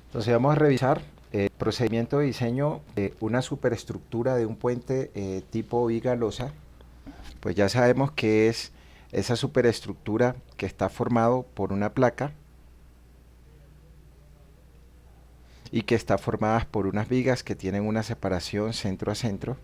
Entonces vamos a revisar el procedimiento de diseño de una superestructura de un puente tipo viga losa. Pues ya sabemos que es esa superestructura que está formado por una placa y que está formada por unas vigas que tienen una separación centro a centro.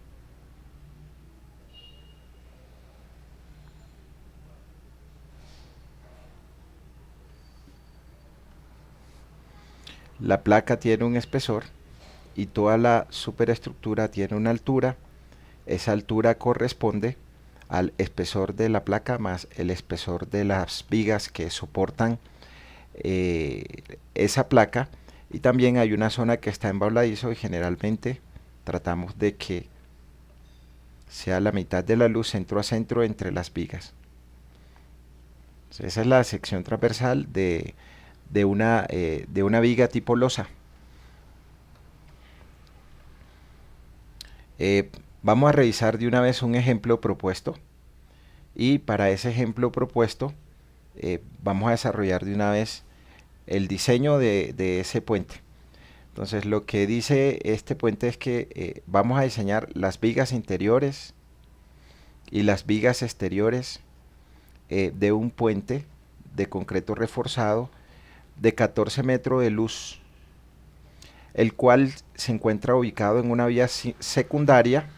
La placa tiene un espesor y toda la superestructura tiene una altura. Esa altura corresponde al espesor de la placa más el espesor de las vigas que soportan esa placa. Y también hay una zona que está en babladizo y generalmente tratamos de que sea la mitad de la luz centro a centro entre las vigas. Entonces, esa es la sección transversal de una viga tipo losa. Vamos a revisar de una vez un ejemplo propuesto y para ese ejemplo propuesto vamos a desarrollar de una vez el diseño de ese puente. Entonces lo que dice este puente es que vamos a diseñar las vigas interiores y las vigas exteriores de un puente de concreto reforzado de 14 metros de luz, el cual se encuentra ubicado en una vía secundaria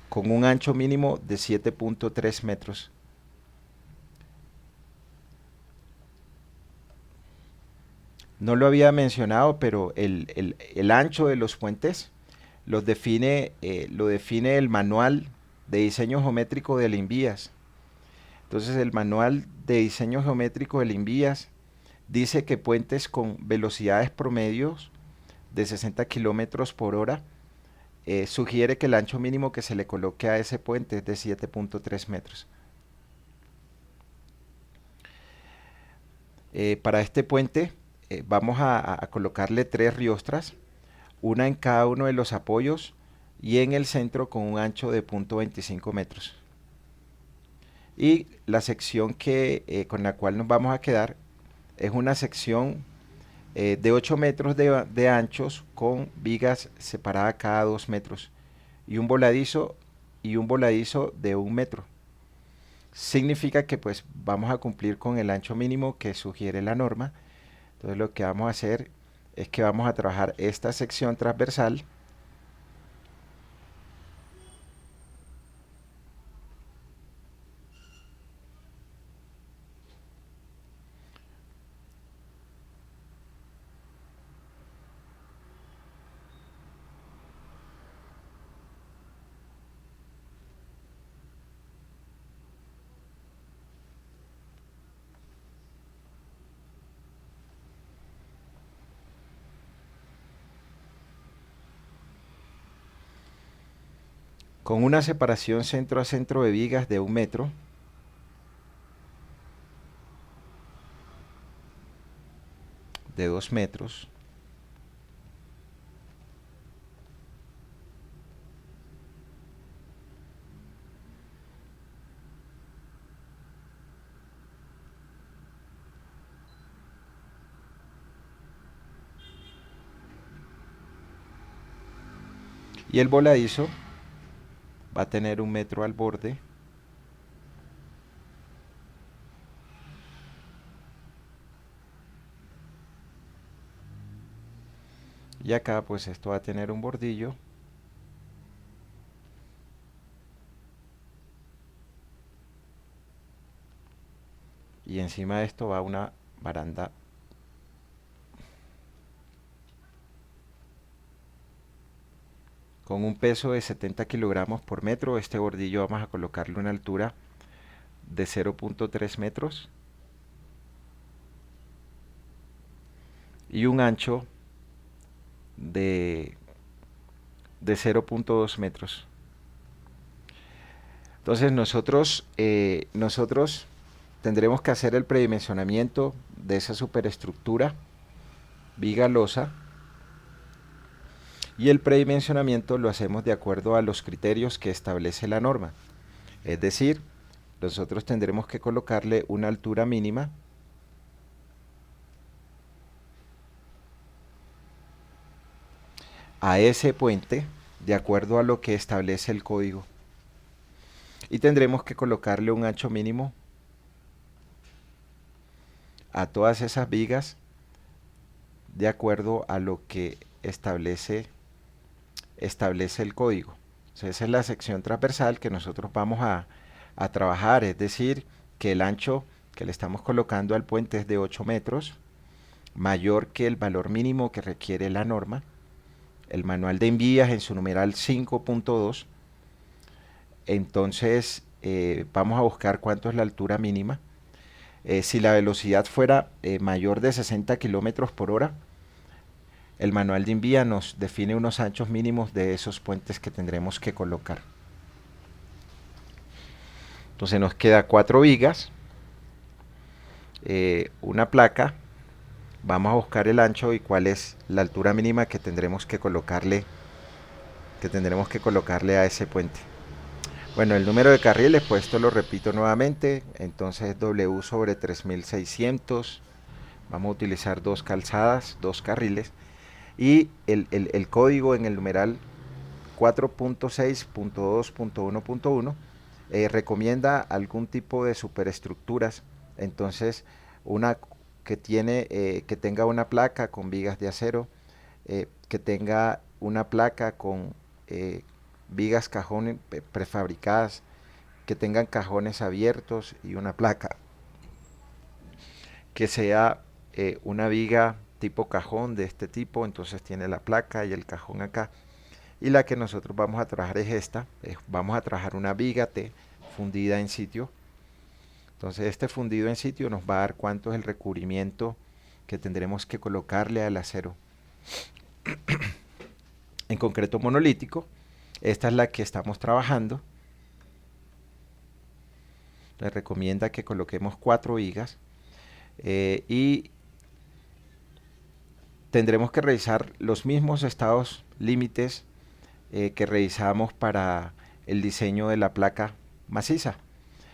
con un ancho mínimo de 7.3 metros. No lo había mencionado, pero el ancho de los puentes lo define el manual de diseño geométrico del INVIAS. Entonces el manual de diseño geométrico del INVIAS dice que puentes con velocidades promedios de 60 kilómetros por hora sugiere que el ancho mínimo que se le coloque a ese puente es de 7.3 metros. Para este puente vamos a colocarle tres riostras, una en cada uno de los apoyos y en el centro con un ancho de 0.25 metros. Y la sección con la cual nos vamos a quedar es una sección de 8 metros de anchos con vigas separadas cada 2 metros y un voladizo de 1 metro. Significa que pues vamos a cumplir con el ancho mínimo que sugiere la norma. Entonces lo que vamos a hacer es que vamos a trabajar esta sección transversal con una separación centro a centro de vigas de 1 metro. De 2 metros. Y el voladizo va a tener 1 metro al borde. Y acá pues esto va a tener un bordillo. Y encima de esto va una baranda con un peso de 70 kilogramos por metro. Este bordillo vamos a colocarle una altura de 0.3 metros y un ancho de, de 0.2 metros. Entonces nosotros tendremos que hacer el predimensionamiento de esa superestructura viga losa y el predimensionamiento lo hacemos de acuerdo a los criterios que establece la norma. Es decir, nosotros tendremos que colocarle una altura mínima a ese puente de acuerdo a lo que establece el código. Y tendremos que colocarle un ancho mínimo a todas esas vigas de acuerdo a lo que establece el código. Entonces, esa es la sección transversal que nosotros vamos a trabajar, es decir, que el ancho que le estamos colocando al puente es de 8 metros, mayor que el valor mínimo que requiere la norma. El manual de envías en su numeral 5.2. Entonces, vamos a buscar cuánto es la altura mínima. Si la velocidad fuera mayor de 60 kilómetros por hora, el manual de envía nos define unos anchos mínimos de esos puentes que tendremos que colocar. Entonces nos queda 4 vigas, una placa. Vamos a buscar el ancho y cuál es la altura mínima que tendremos que colocarle a ese puente. Bueno, el número de carriles, pues esto lo repito nuevamente, entonces W sobre 3600. Vamos a utilizar dos calzadas, dos carriles, y el código en el numeral 4.6.2.1.1 recomienda algún tipo de superestructuras. Entonces, una que tenga una placa con vigas de acero, que tenga una placa con vigas cajones prefabricadas, que tengan cajones abiertos, y una placa que sea una viga tipo cajón de este tipo. Entonces tiene la placa y el cajón acá. Y la que nosotros vamos a trabajar es esta. Vamos a trabajar una viga T fundida en sitio. Entonces este fundido en sitio nos va a dar cuánto es el recubrimiento que tendremos que colocarle al acero. En concreto monolítico, esta es la que estamos trabajando. Les recomienda que coloquemos 4 vigas y tendremos que revisar los mismos estados límites que revisamos para el diseño de la placa maciza.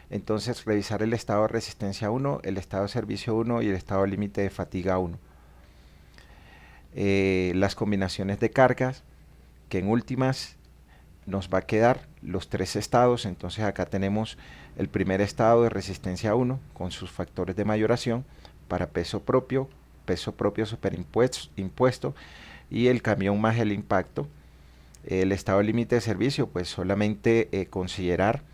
Entonces, revisar el estado de resistencia 1, el estado de servicio 1 y el estado límite de fatiga 1. Las combinaciones de cargas, que en últimas nos va a quedar los 3 estados. Entonces acá tenemos el primer estado de resistencia 1 con sus factores de mayoración para peso propio superimpuesto y el camión más el impacto. El estado límite de servicio, pues solamente considerar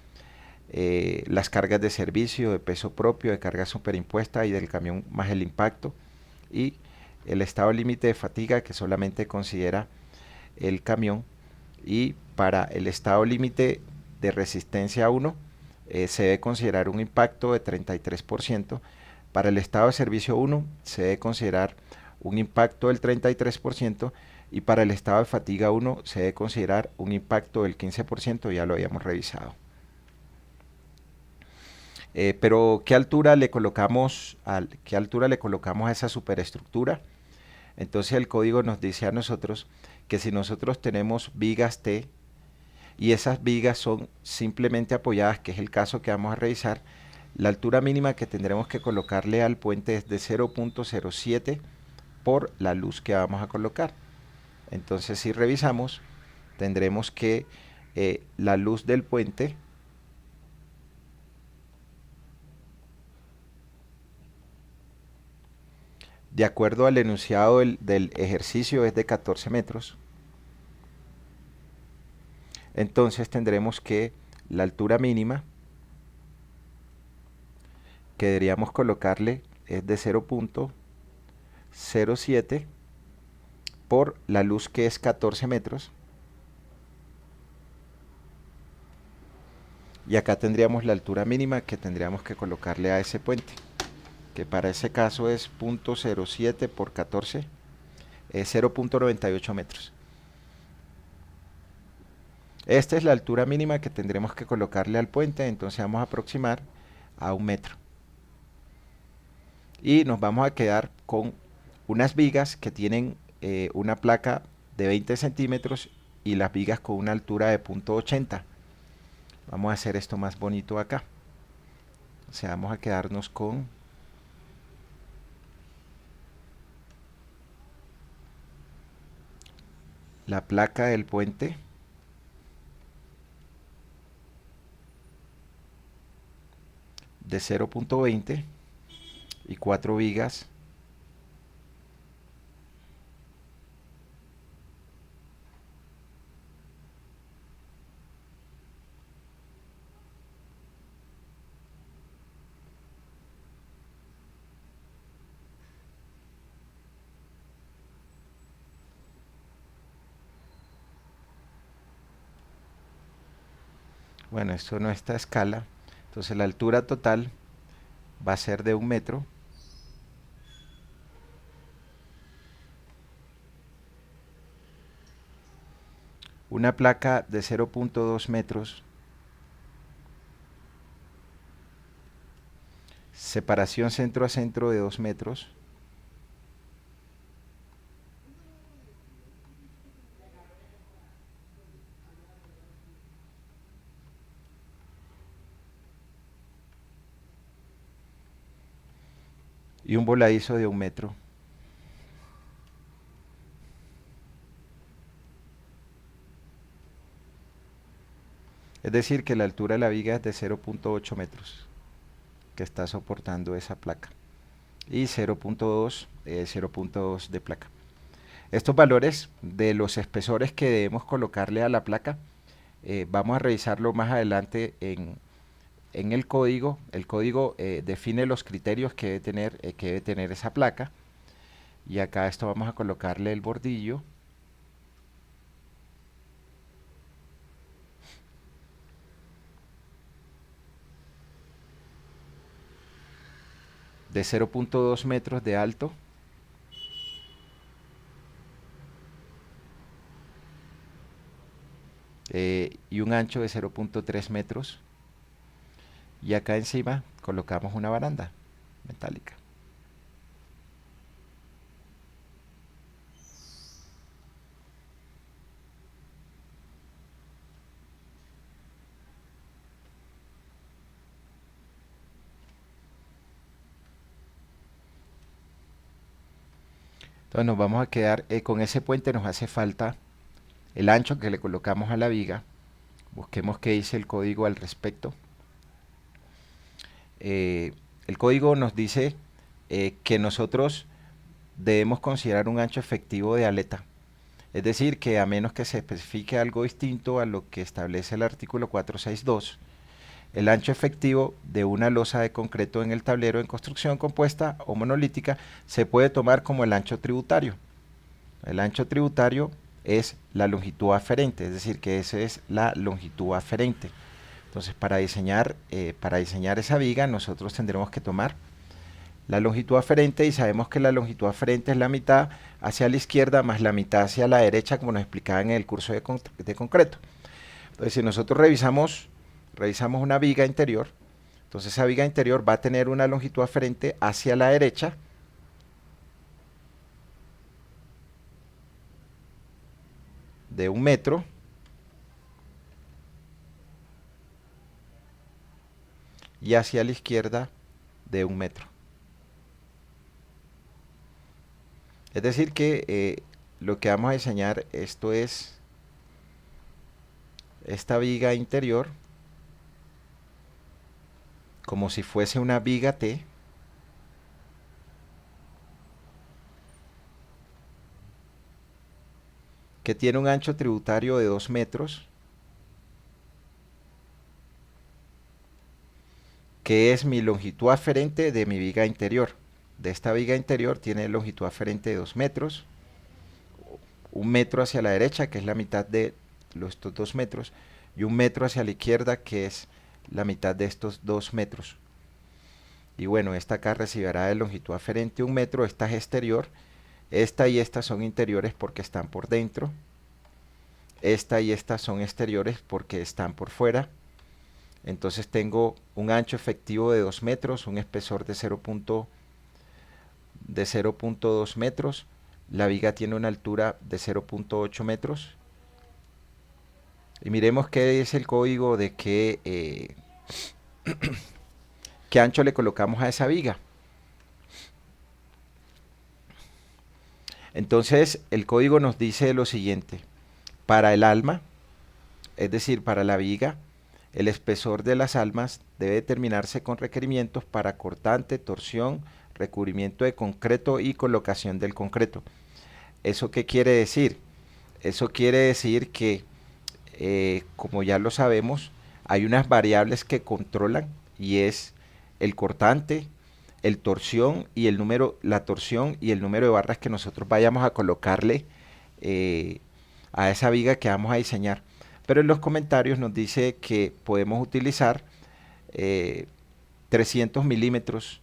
las cargas de servicio, de peso propio, de carga superimpuesta y del camión más el impacto. Y el estado límite de fatiga, que solamente considera el camión. Y para el estado límite de resistencia 1 se debe considerar un impacto de 33%. Para el estado de servicio 1 se debe considerar un impacto del 33%, y para el estado de fatiga 1 se debe considerar un impacto del 15%, ya lo habíamos revisado. Pero ¿qué altura le colocamos a esa superestructura? Entonces el código nos dice a nosotros que si nosotros tenemos vigas T y esas vigas son simplemente apoyadas, que es el caso que vamos a revisar, la altura mínima que tendremos que colocarle al puente es de 0.07 por la luz que vamos a colocar. Entonces, si revisamos, tendremos que la luz del puente de acuerdo al enunciado del ejercicio es de 14 metros. Entonces tendremos que la altura mínima que deberíamos colocarle es de 0.07 por la luz, que es 14 metros. Y acá tendríamos la altura mínima que tendríamos que colocarle a ese puente, que para ese caso es 0.07 por 14, es 0.98 metros. Esta es la altura mínima que tendremos que colocarle al puente. Entonces vamos a aproximar a 1 metro. Y nos vamos a quedar con unas vigas que tienen una placa de 20 centímetros y las vigas con una altura de 0.80. Vamos a hacer esto más bonito acá. O sea, vamos a quedarnos con la placa del puente de 0.20 y 4 vigas bueno, esto no está a escala, entonces la altura total va a ser de 1 metro. Una placa de 0.2 metros, separación centro a centro de 2 metros, y un voladizo de 1 metro. Es decir, que la altura de la viga es de 0.8 metros que está soportando esa placa y 0.2 de placa. Estos valores de los espesores que debemos colocarle a la placa, vamos a revisarlo más adelante en el código. El código define los criterios que debe tener esa placa, y acá esto vamos a colocarle el bordillo de 0.2 metros de alto y un ancho de 0.3 metros, y acá encima colocamos una baranda metálica. Entonces nos vamos a quedar con ese puente. Nos hace falta el ancho que le colocamos a la viga. Busquemos qué dice el código al respecto. El código nos dice que nosotros debemos considerar un ancho efectivo de aleta. Es decir, que a menos que se especifique algo distinto a lo que establece el artículo 462, el ancho efectivo de una losa de concreto en el tablero en construcción compuesta o monolítica se puede tomar como el ancho tributario. El ancho tributario es la longitud aferente, es decir, que esa es la longitud aferente. Entonces, para diseñar esa viga, nosotros tendremos que tomar la longitud aferente, y sabemos que la longitud aferente es la mitad hacia la izquierda más la mitad hacia la derecha, como nos explicaba en el curso de concreto. Entonces, si nosotros revisamos una viga interior, entonces esa viga interior va a tener una longitud aferente hacia la derecha de 1 metro, y hacia la izquierda de 1 metro. Es decir que lo que vamos a diseñar, esto es esta viga interior como si fuese una viga T, que tiene un ancho tributario de 2 metros, que es mi longitud aferente de mi viga interior. De esta viga interior tiene longitud aferente de 2 metros, 1 metro hacia la derecha, que es la mitad de estos 2 metros, y 1 metro hacia la izquierda, que es la mitad de estos 2 metros. Y bueno, esta acá recibirá de longitud aferente 1 metro, esta es exterior, esta y esta son interiores porque están por dentro, esta y esta son exteriores porque están por fuera. Entonces tengo un ancho efectivo de 2 metros, un espesor de 0.2 metros, la viga tiene una altura de 0.8 metros. Y miremos qué es el código de qué ancho le colocamos a esa viga. Entonces el código nos dice lo siguiente: Para el alma, es decir, para la viga, el espesor de las almas debe determinarse con requerimientos para cortante, torsión, recubrimiento de concreto y colocación del concreto. ¿Eso qué quiere decir? Eso quiere decir que, como ya lo sabemos, hay unas variables que controlan y es el cortante, el torsión y el número, la torsión y el número de barras que nosotros vayamos a colocarle eh, a esa viga que vamos a diseñar. Pero en los comentarios nos dice que podemos utilizar 300 milímetros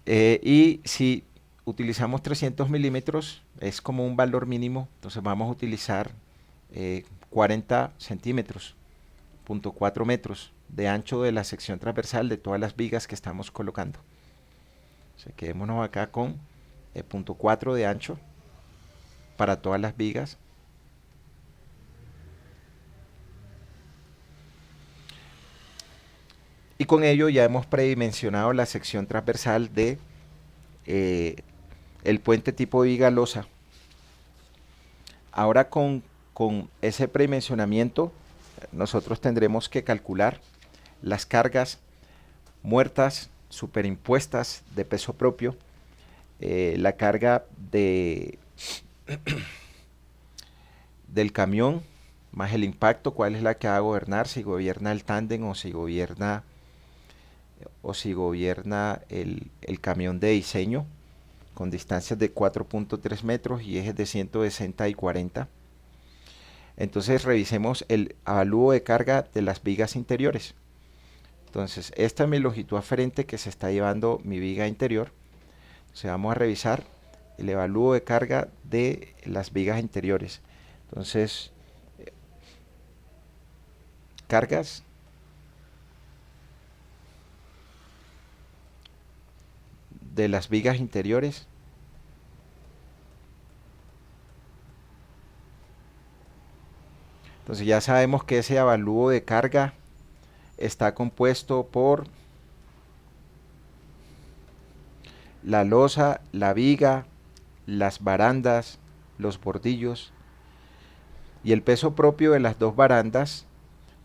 y si utilizamos 300 milímetros es como un valor mínimo, entonces vamos a utilizar 40 centímetros, 0.4 metros de ancho de la sección transversal de todas las vigas que estamos colocando. O sea, quedémonos acá con 0.4 de ancho para todas las vigas. Y con ello ya hemos predimensionado la sección transversal de el puente tipo viga losa. Ahora con ese predimensionamiento nosotros tendremos que calcular las cargas muertas superimpuestas de peso propio, la carga del camión más el impacto, cuál es la que va a gobernar, si gobierna el tándem o si gobierna el camión de diseño con distancias de 4.3 metros y ejes de 160 y 40. Entonces revisemos el avalúo de carga de las vigas interiores. Entonces esta es mi longitud aferente que se está llevando mi viga interior. Entonces vamos a revisar el avalúo de carga de las vigas interiores. Entonces cargas de las vigas interiores. Entonces ya sabemos que ese avalúo de carga está compuesto por la losa, la viga, las barandas, los bordillos y el peso propio de las dos barandas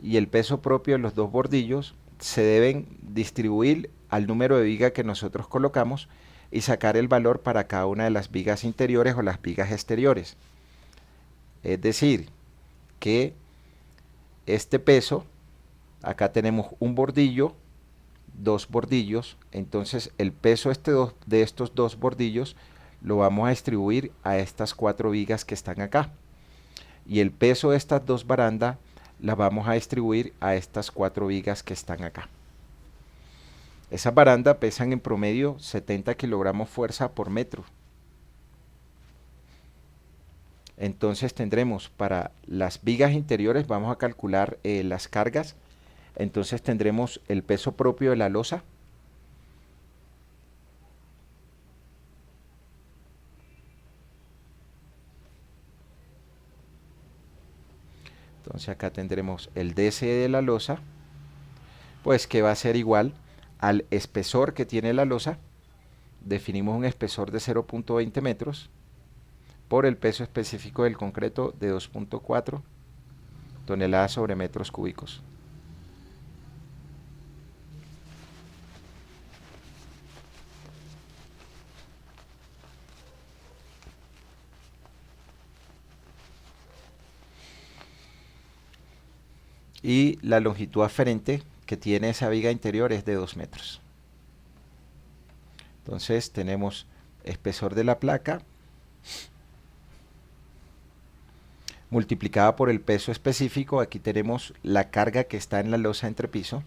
y el peso propio de los dos bordillos se deben distribuir al número de viga que nosotros colocamos y sacar el valor para cada una de las vigas interiores o las vigas exteriores. Es decir, que este peso, acá tenemos un bordillo, dos bordillos, entonces el peso de estos dos bordillos lo vamos a distribuir a estas 4 vigas que están acá. Y el peso de estas dos barandas las vamos a distribuir a estas 4 vigas que están acá. Esas barandas pesan en promedio 70 kilogramos fuerza por metro. Entonces tendremos para las vigas interiores, vamos a calcular las cargas. Entonces tendremos el peso propio de la losa. Entonces acá tendremos el DC de la losa, pues que va a ser igual al espesor que tiene la losa. Definimos un espesor de 0.20 metros por el peso específico del concreto de 2.4 toneladas sobre metros cúbicos. Y la longitud aferente que tiene esa viga interior es de 2 metros. Entonces tenemos espesor de la placa multiplicada por el peso específico. Aquí tenemos la carga que está en la losa entrepiso.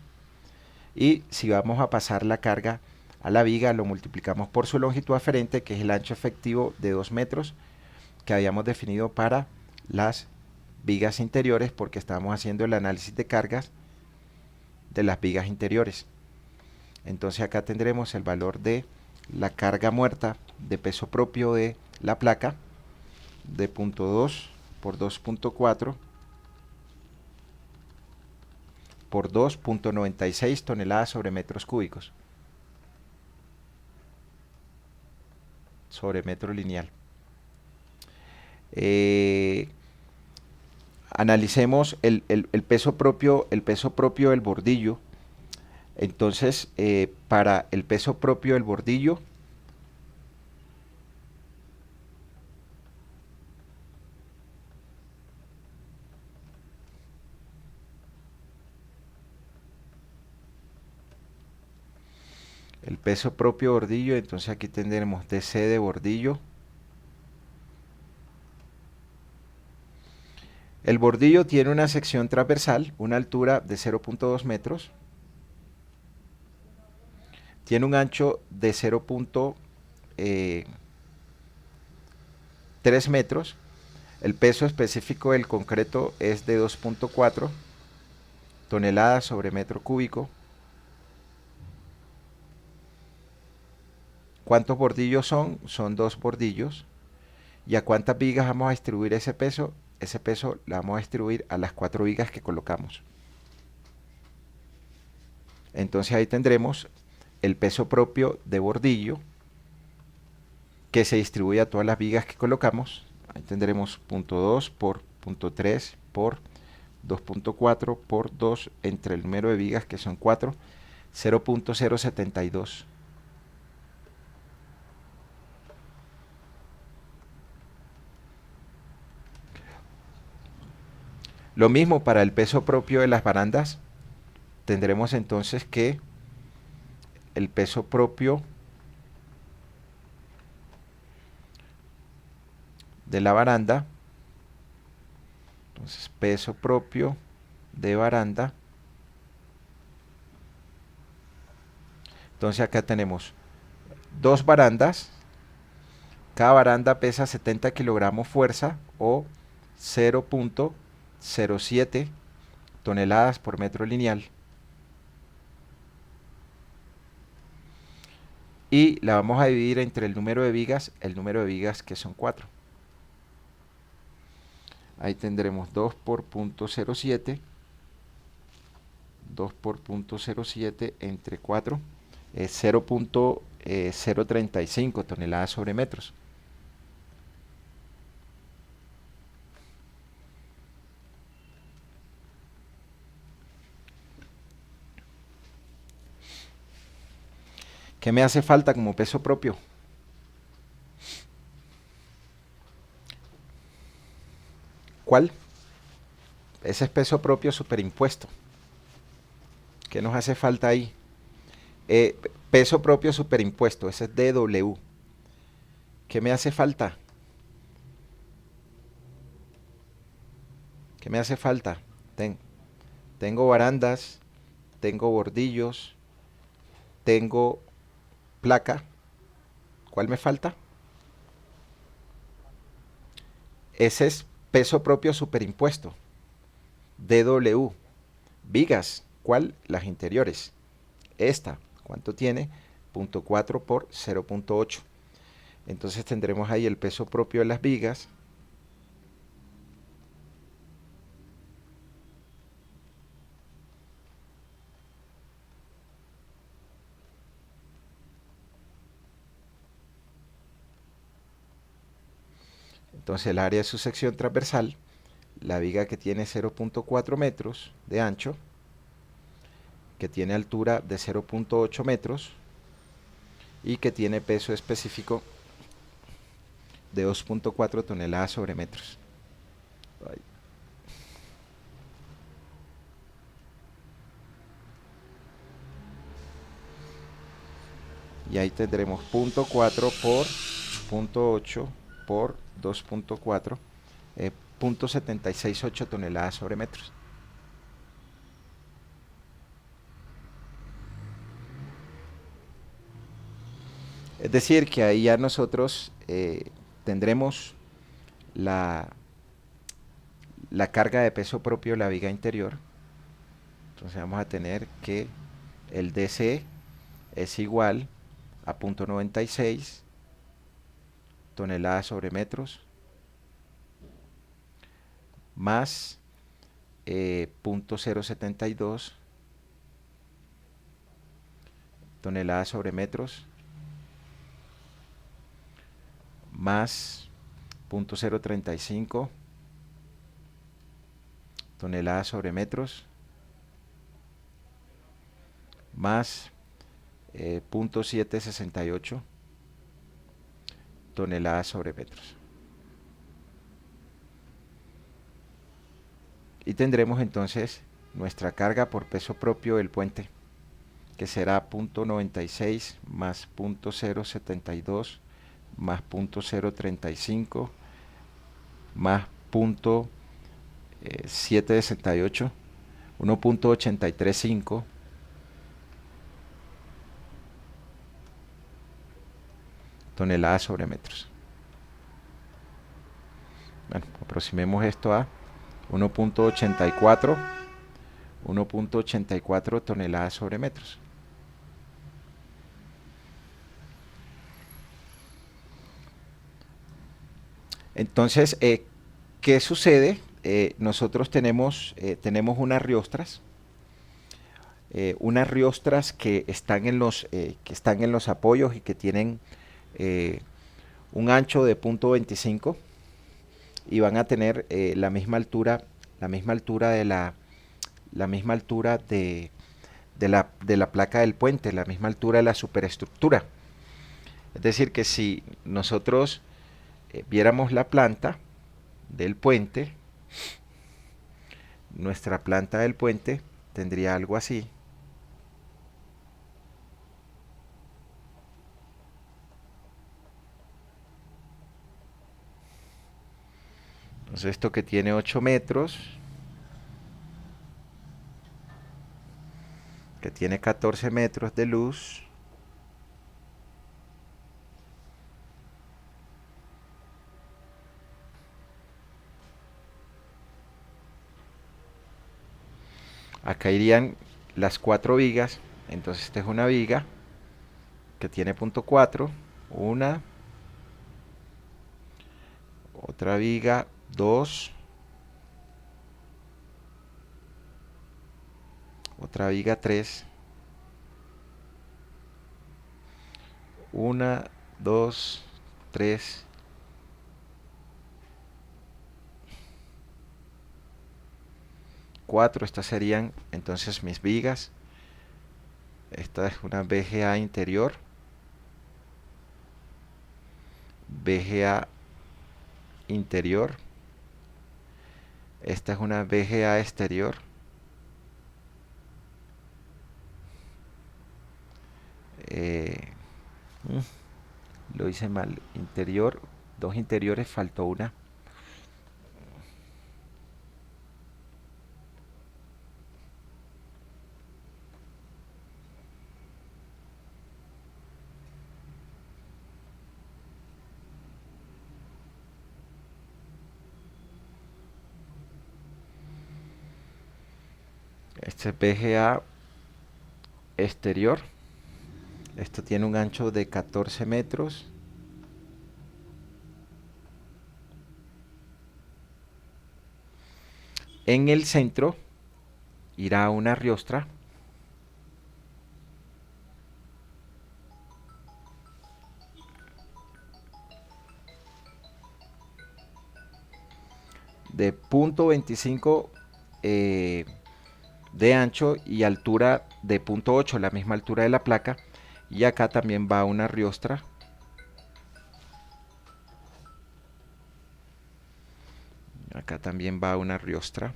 Y si vamos a pasar la carga a la viga, lo multiplicamos por su longitud aferente, que es el ancho efectivo de 2 metros que habíamos definido para las vigas interiores, porque estamos haciendo el análisis de cargas de las vigas interiores. Entonces acá tendremos el valor de la carga muerta de peso propio de la placa de 0.2 por 2.4 por 2.96 toneladas sobre metros cúbicos sobre metro lineal. Eh, Analicemos el peso propio del bordillo. Entonces, para el peso propio del bordillo, el peso propio bordillo, entonces aquí tendremos DC de bordillo. El bordillo tiene una sección transversal, una altura de 0.2 metros, tiene un ancho de 0.3 metros, el peso específico del concreto es de 2.4 toneladas sobre metro cúbico. ¿Cuántos bordillos son? Son 2 bordillos. ¿Y a cuántas vigas vamos a distribuir ese peso? Ese peso lo vamos a distribuir a las 4 vigas que colocamos. Entonces ahí tendremos el peso propio de bordillo que se distribuye a todas las vigas que colocamos. Ahí tendremos 0.2 por 0.3 por 2.4 por 2 entre el número de vigas que son 4, 0.072. Lo mismo para el peso propio de las barandas. Tendremos entonces que el peso propio de la baranda, entonces peso propio de baranda, entonces acá tenemos dos barandas, cada baranda pesa 70 kilogramos fuerza o 0.07 toneladas por metro lineal, y la vamos a dividir entre el número de vigas que son 4. Ahí tendremos 2 por 0.07, 2 por 0.07 entre 4 es 0.035 toneladas sobre metros. ¿Qué me hace falta como peso propio? ¿Cuál? Ese es peso propio superimpuesto. ¿Qué nos hace falta ahí? Peso propio superimpuesto, ese es DW. ¿Qué me hace falta? ¿Qué me hace falta? Tengo barandas, tengo bordillos, tengo placa. ¿Cuál me falta? Ese es peso propio superimpuesto, DW. Vigas, ¿cuál? Las interiores. Esta, ¿cuánto tiene? 0.4 por 0.8. Entonces tendremos ahí el peso propio de las vigas. Entonces el área de su sección transversal, la viga que tiene 0.4 metros de ancho, que tiene altura de 0.8 metros y que tiene peso específico de 2.4 toneladas sobre metros. Ay. Y ahí tendremos 0.4 por 0.8 por 2.4, 0.768 toneladas sobre metros. Es decir, que ahí ya nosotros tendremos la, la carga de peso propio de la viga interior. Entonces vamos a tener que el DC es igual a 0.96 toneladas sobre metros más 0.072 toneladas sobre metros más .035 toneladas sobre metros, más .768 toneladas sobre metros. Y tendremos entonces nuestra carga por peso propio del puente, que será .96 más .072 más .035 más .768, 1.835 toneladas sobre metros. Bueno, aproximemos esto a 1.84 toneladas sobre metros. Entonces, ¿qué sucede? Nosotros tenemos unas riostras que están en los apoyos y que tienen un ancho de .25 y van a tener la misma altura de la placa del puente, la misma altura de la superestructura. Es decir, que si nosotros viéramos la planta del puente, nuestra planta del puente tendría algo así. Entonces esto que tiene 8 metros, que tiene 14 metros de luz, acá irían las 4 vigas. Entonces esta es una viga que tiene .4, una, otra viga, 2, otra viga, 3, una, 2, 3, 4. Estas serían entonces mis vigas. Esta es una VGA interior, VGA interior. Esta es una VGA exterior. Lo hice mal. Interior, 2 interiores, faltó una. Este es VGA exterior. Esto tiene un ancho de 14 metros. En el centro irá una riostra de .25 de ancho y altura de .8, la misma altura de la placa. Y acá también va una riostra acá también va una riostra.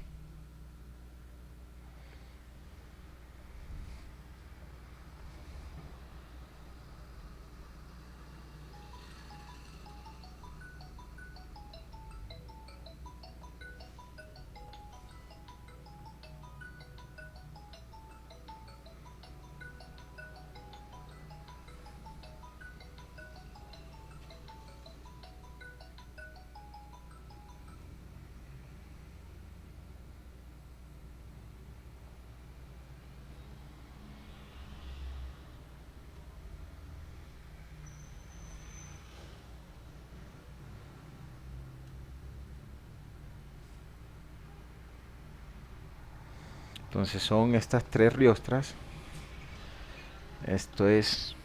Entonces son estas 3 riostras. Esto es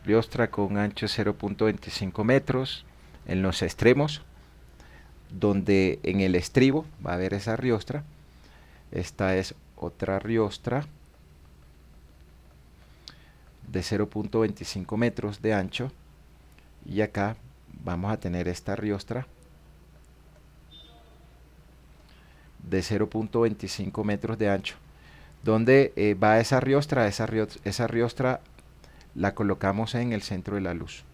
riostra con un ancho de 0.25 metros en los extremos, donde en el estribo va a haber esa riostra. Esta es otra riostra de 0.25 metros de ancho, y acá vamos a tener esta riostra de 0.25 metros de ancho. ¿Dónde va esa riostra? Esa riostra la colocamos en el centro de la luz.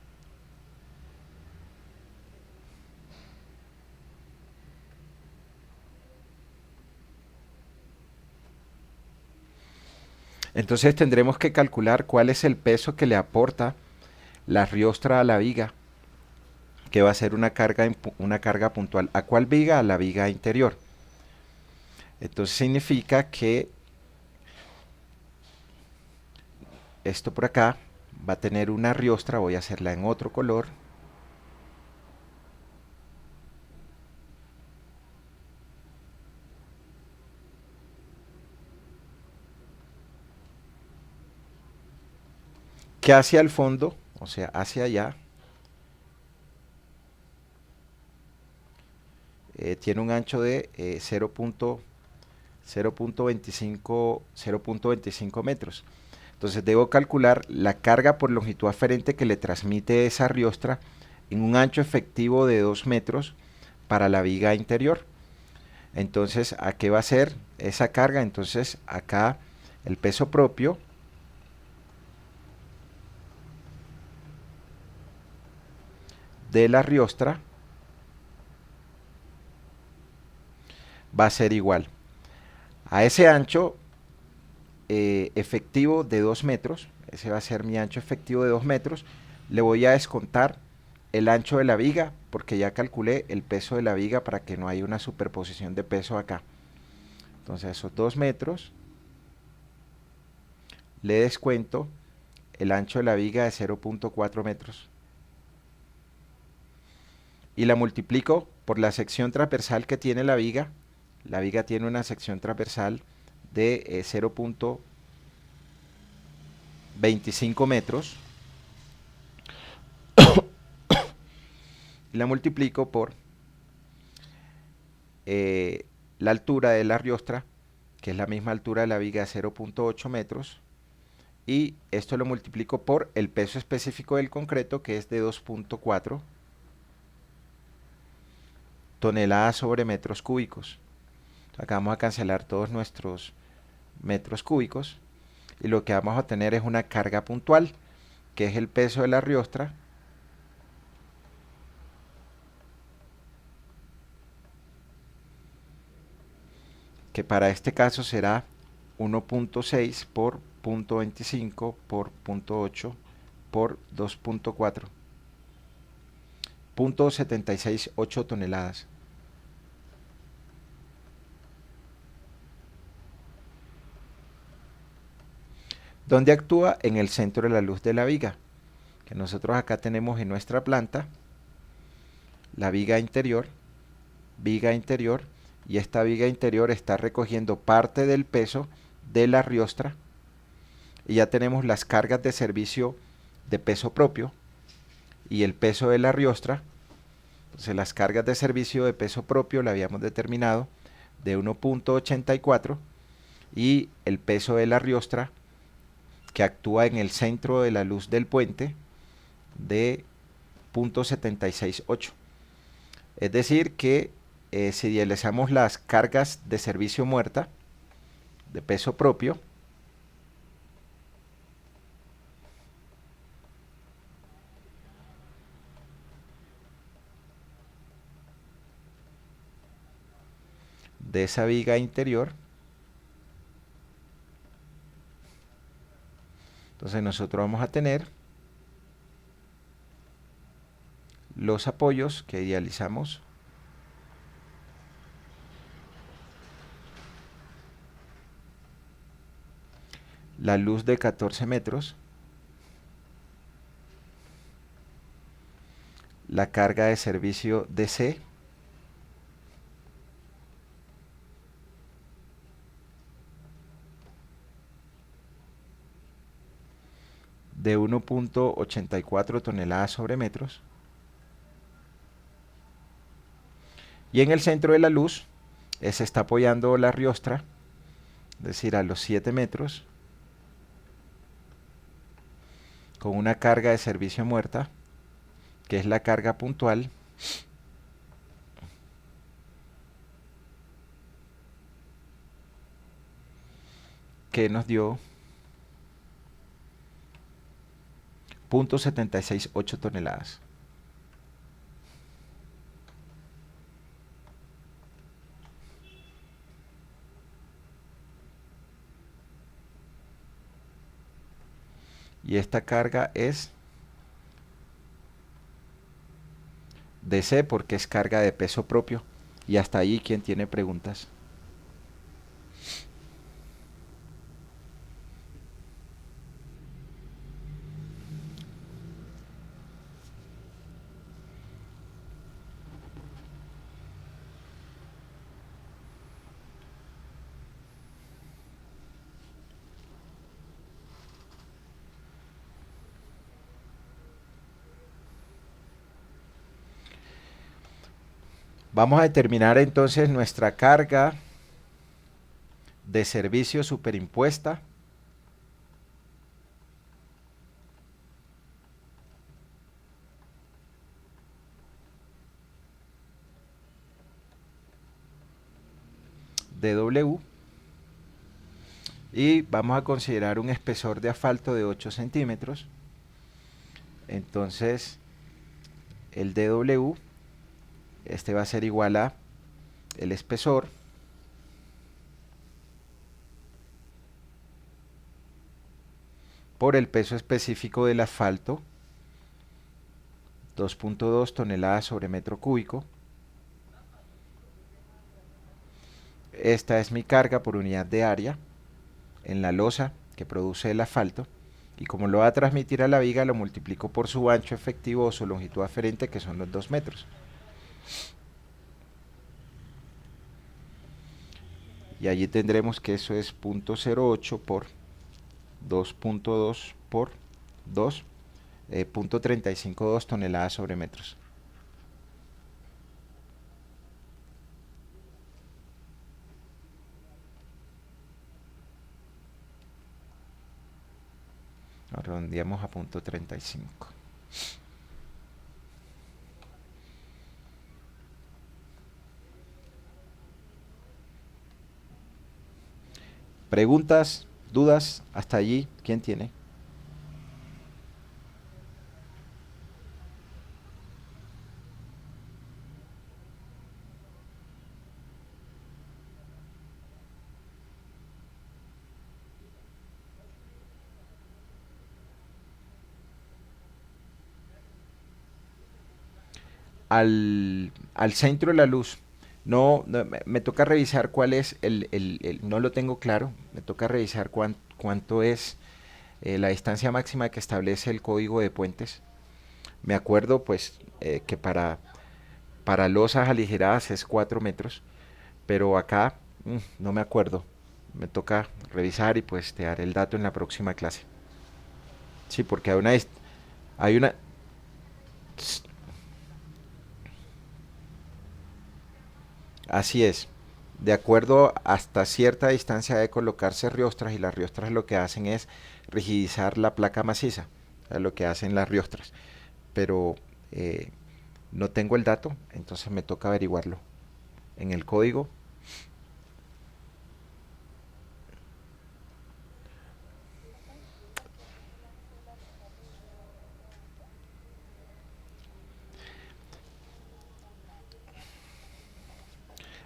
Entonces tendremos que calcular cuál es el peso que le aporta la riostra a la viga, que va a ser una carga puntual. ¿A cuál viga? A la viga interior. Entonces significa que esto por acá va a tener una riostra, voy a hacerla en otro color, que hacia el fondo, o sea, hacia allá, tiene un ancho de 0.25 metros. Entonces debo calcular la carga por longitud aferente que le transmite esa riostra en un ancho efectivo de 2 metros para la viga interior. Entonces, ¿a qué va a ser esa carga? Entonces, acá el peso propio de la riostra va a ser igual a ese ancho efectivo de 2 metros. Ese va a ser mi ancho efectivo de 2 metros. Le voy a descontar el ancho de la viga, porque ya calculé el peso de la viga para que no haya una superposición de peso acá. Entonces, esos 2 metros le descuento el ancho de la viga de 0.4 metros y la multiplico por la sección transversal que tiene la viga. La viga tiene una sección transversal de 0.25 metros, y la multiplico por la altura de la riostra, que es la misma altura de la viga de 0.8 metros, y esto lo multiplico por el peso específico del concreto, que es de 2.4 toneladas sobre metros cúbicos. Acá vamos a cancelar todos nuestros metros cúbicos y lo que vamos a tener es una carga puntual, que es el peso de la riostra que para este caso será 1.6 por 0.25 por 0.8 por 2.4, 0.768 toneladas. ¿Dónde actúa? En el centro de la luz de la viga, que nosotros acá tenemos en nuestra planta la viga interior, y esta viga interior está recogiendo parte del peso de la riostra, y ya tenemos las cargas de servicio de peso propio y el peso de la riostra. Entonces las cargas de servicio de peso propio la habíamos determinado de 1.84 y el peso de la riostra, que actúa en el centro de la luz del puente, de 0.768. Es decir que si idealizamos las cargas de servicio muerta de peso propio, de esa viga interior, entonces nosotros vamos a tener los apoyos que idealizamos, la luz de 14 metros, la carga de servicio DC, de 1.84 toneladas sobre metros. Y en el centro de la luz se está apoyando la riostra, es decir, a los 7 metros, con una carga de servicio muerta, que es la carga puntual, que nos dio 0.768 toneladas. Y esta carga es DC porque es carga de peso propio. Y hasta ahí, ¿quién tiene preguntas? Vamos a determinar entonces nuestra carga de servicio superimpuesta de W, y vamos a considerar un espesor de asfalto de 8 centímetros. Entonces el dW, este va a ser igual a el espesor por el peso específico del asfalto, 2.2 toneladas sobre metro cúbico. Esta es mi carga por unidad de área en la losa que produce el asfalto, y como lo va a transmitir a la viga, lo multiplico por su ancho efectivo o su longitud aferente, que son los 2 metros. Y allí tendremos que eso es 0.08 por 2.2 por 2, 0.352 toneladas sobre metros. Redondeamos a 0.35. ¿Preguntas, dudas hasta allí? ¿Quién tiene? Al centro de la luz. No, me toca revisar cuál es no lo tengo claro, me toca revisar cuánto es la distancia máxima que establece el código de puentes. Me acuerdo pues que para losas aligeradas es 4 metros, pero acá no me acuerdo. Me toca revisar y pues te daré el dato en la próxima clase. Sí, porque hay una, así es. De acuerdo, hasta cierta distancia de colocarse riostras, y las riostras lo que hacen es rigidizar la placa maciza, es lo que hacen las riostras. Pero no tengo el dato, entonces me toca averiguarlo. En el código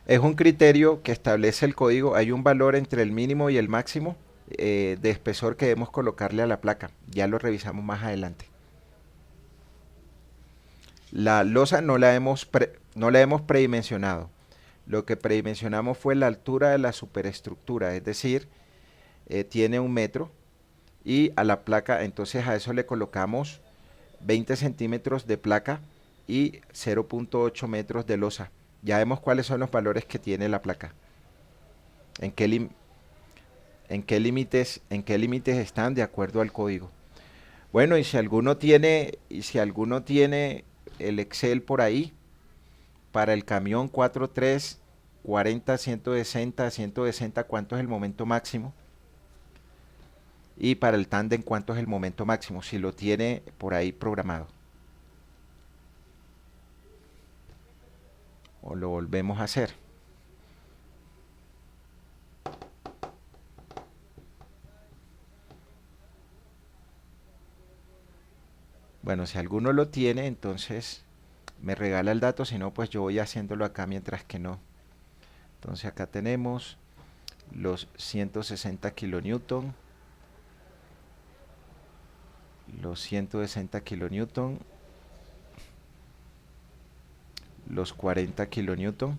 es un criterio que establece el código. Hay un valor entre el mínimo y el máximo de espesor que debemos colocarle a la placa. Ya lo revisamos más adelante. La losa no la hemos predimensionado. Lo que predimensionamos fue la altura de la superestructura, es decir, tiene 1 metro, y a la placa, entonces a eso le colocamos 20 centímetros de placa y 0.8 metros de losa. Ya vemos cuáles son los valores que tiene la placa. En qué límites están de acuerdo al código. Bueno, y si alguno tiene el Excel por ahí, para el camión 4.3, 40, 160, 160, ¿cuánto es el momento máximo? Y para el tándem, ¿cuánto es el momento máximo? Si lo tiene por ahí programado. O lo volvemos a hacer. Bueno, si alguno lo tiene, entonces me regala el dato, si no, pues yo voy haciéndolo acá mientras que no. Entonces acá tenemos los 160 kilonewton, los 160 kilonewton, los 40 kilonewton,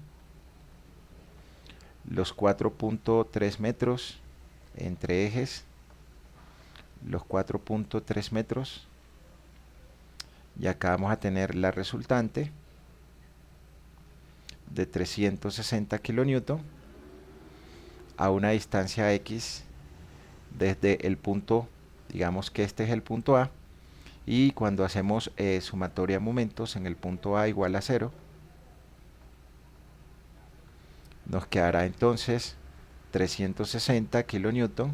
los 4.3 metros entre ejes, los 4.3 metros, y acá vamos a tener la resultante de 360 kilonewton a una distancia X desde el punto, digamos que este es el punto A, y cuando hacemos sumatoria de momentos en el punto A igual a 0, nos quedará entonces 360 kilonewton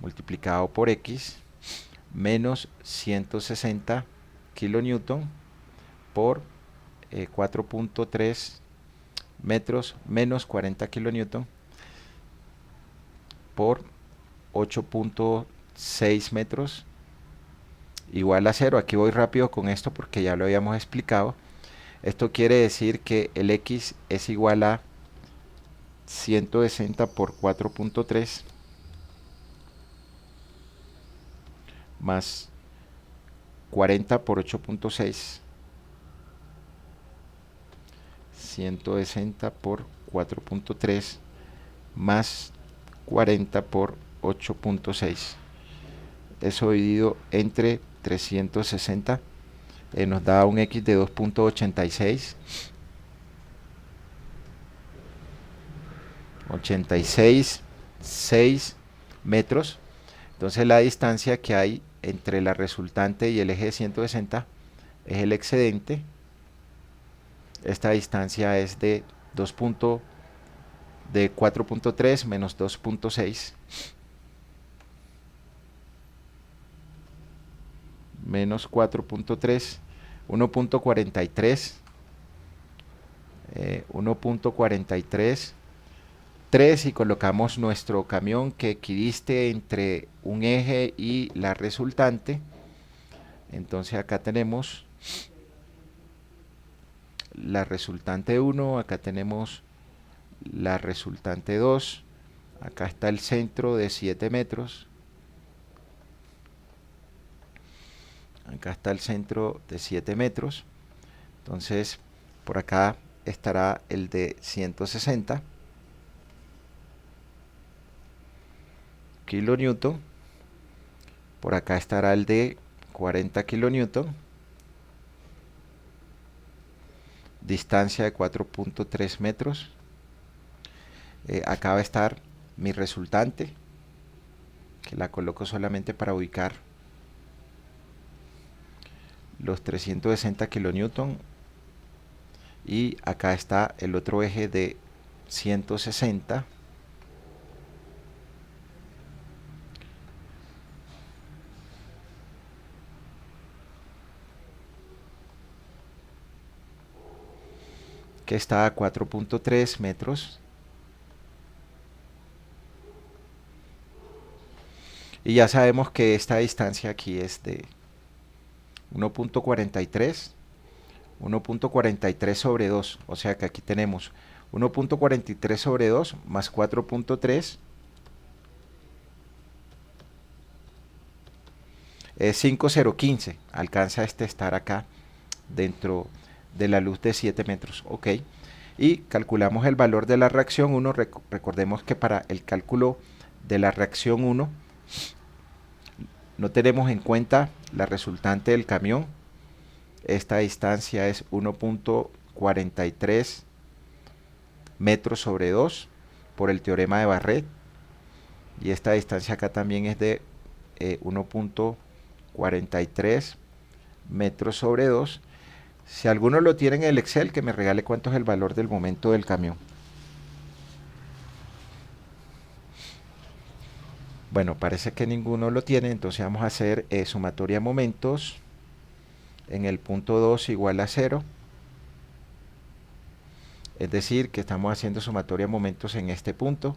multiplicado por X menos 160 kilonewton por 4.3 metros menos 40 kilonewton por 8.6 metros igual a 0. Aquí voy rápido con esto porque ya lo habíamos explicado. Esto quiere decir que el X es igual a 160 por 4.3 más 40 por 8.6. 160 por 4.3 más 40 por 8.6. Eso dividido entre 360 nos da un X de 2.86. 86,6 metros. Entonces la distancia que hay entre la resultante y el eje de 160 es el excedente. Esta distancia es de 4.3 menos 2.6 menos 4.3, 1.43, 1.43, 3, y colocamos nuestro camión que equidiste entre un eje y la resultante. Entonces acá tenemos la resultante 1, acá tenemos la resultante 2, acá está el centro de 7 metros, acá está el centro de 7 metros, entonces por acá estará el de 160 kilonewton, por acá estará el de 40 kilonewton, distancia de 4.3 metros, acá va a estar mi resultante, que la coloco solamente para ubicar los 360 kilonewton, y acá está el otro eje de 160, que está a 4.3 metros, y ya sabemos que esta distancia aquí es de 1.43, 1.43 sobre 2, o sea que aquí tenemos 1.43 sobre 2 más 4.3 es 5,015, alcanza estar acá dentro de la luz de 7 metros, ok, y calculamos el valor de la reacción 1, recordemos que para el cálculo de la reacción 1 no tenemos en cuenta la resultante del camión. Esta distancia es 1.43 metros sobre 2 por el teorema de Barrett, y esta distancia acá también es de 1.43 43 metros sobre 2. Si alguno lo tiene en el Excel, que me regale cuánto es el valor del momento del camión. Bueno, parece que ninguno lo tiene, entonces vamos a hacer sumatoria de momentos en el punto 2 igual a 0. Es decir, que estamos haciendo sumatoria de momentos en este punto.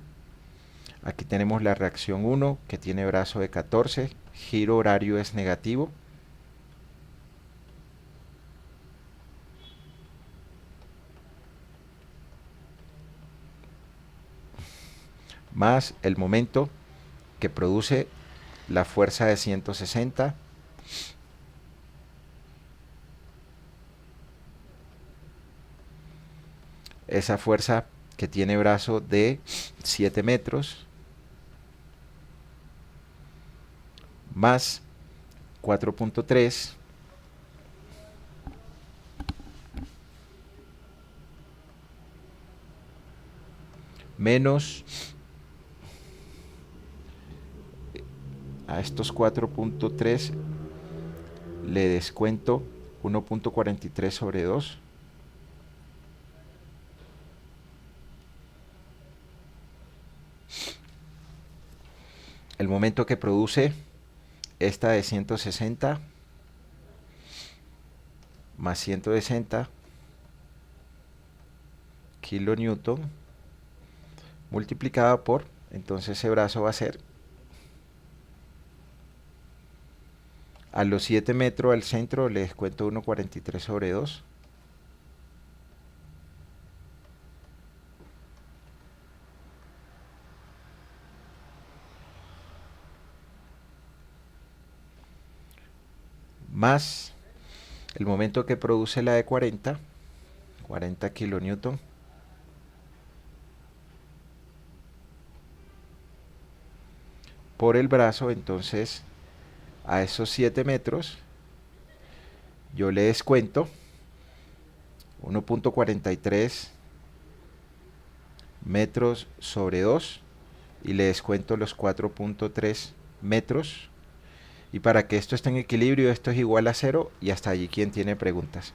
Aquí tenemos la reacción 1, que tiene brazo de 14, giro horario es negativo. Más el momento que produce la fuerza de 160. Esa fuerza que tiene brazo de 7 metros. Más 4.3 menos a estos 4.3 le descuento 1.43 sobre 2. El momento que produce esta de 160 más 160 kilonewton multiplicado por, entonces ese brazo va a ser a los 7 metros al centro le descuento 1.43 sobre 2. Más el momento que produce la de 40 kilonewton por el brazo, entonces a esos 7 metros yo le descuento 1.43 metros sobre 2 y le descuento los 4.3 metros. Y para que esto esté en equilibrio, esto es igual a 0 y hasta allí quien tiene preguntas.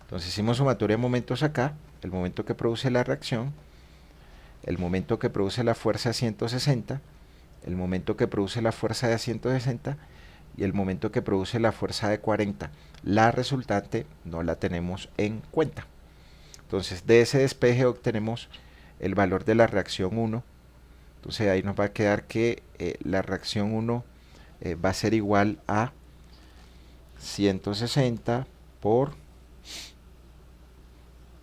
Entonces hicimos sumatoria de momentos acá, el momento que produce la reacción, el momento que produce la fuerza de 160, el momento que produce la fuerza de 160 y el momento que produce la fuerza de 40. La resultante no la tenemos en cuenta. Entonces de ese despeje obtenemos el valor de la reacción 1. Entonces ahí nos va a quedar que la reacción 1 va a ser igual a 160 por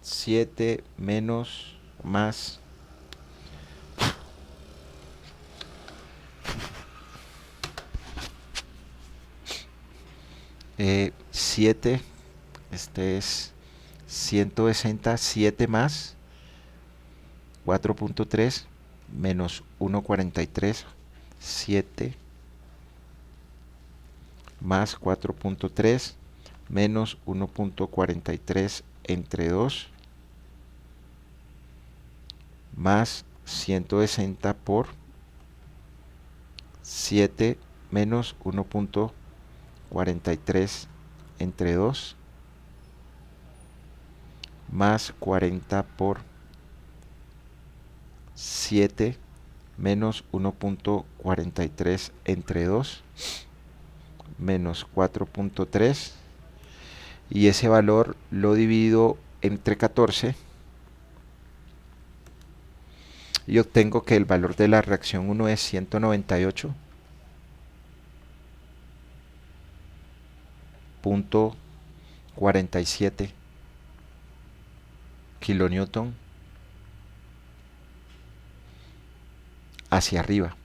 7 menos más 7, este es 160, 7 más 4.3 menos 1.43, 7 más 4.3 menos 1.43 entre 2 más 160 por 7 menos 1.43 entre 2 más 40 por 7 menos 1.43 entre 2 menos 4.3 y ese valor lo divido entre 14 y obtengo que el valor de la reacción 1 es 198.47 kilonewton hacia arriba.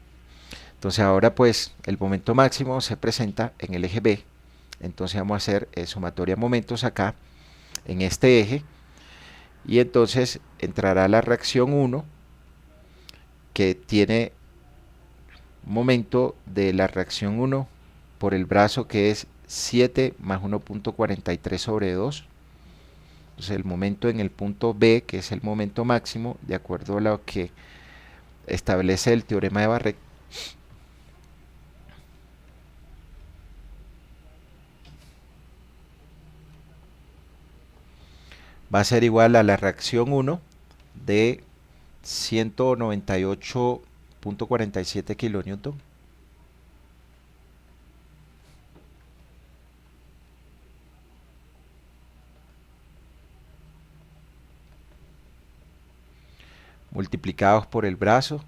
Entonces ahora pues el momento máximo se presenta en el eje B. Entonces vamos a hacer sumatoria de momentos acá en este eje y entonces entrará la reacción 1 que tiene momento de la reacción 1 por el brazo que es 7 más 1.43 sobre 2. Entonces el momento en el punto B, que es el momento máximo, de acuerdo a lo que establece el teorema de Barré, va a ser igual a la reacción 1 de 198.47 kilonewton multiplicados por el brazo.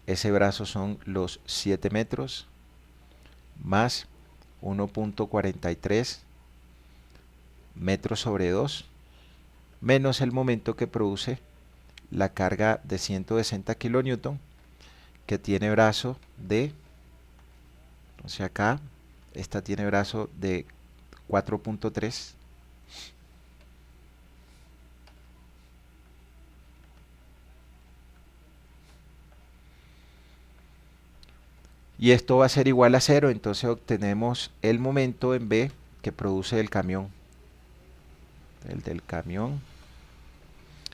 Ese brazo son los 7 metros más 1.43 metros sobre 2 menos el momento que produce la carga de 160 kilonewton, que tiene brazo de, entonces acá, esta tiene brazo de 4.3. Y esto va a ser igual a 0, entonces obtenemos el momento en B que produce el camión. El del camión,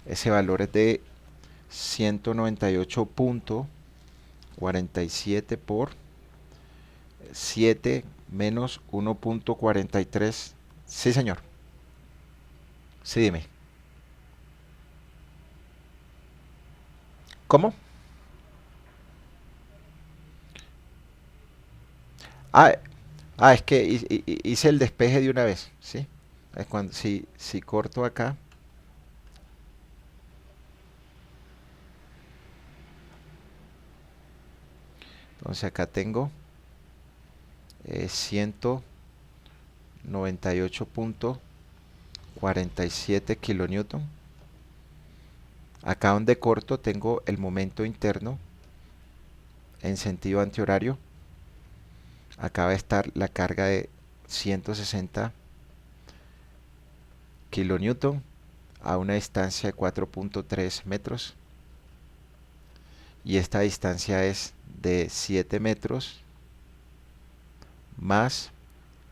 ese valor es de 198.47 por 7 menos 1.43. Sí, señor. Sí, dime. ¿Cómo? Ah, es que hice el despeje de una vez, ¿sí? Es cuando, si corto acá, entonces acá tengo 198.47 kilonewton. Acá donde corto tengo el momento interno en sentido antihorario. Acá va a estar la carga de 160 kilonewton a una distancia de 4.3 metros. Y esta distancia es de 7 metros más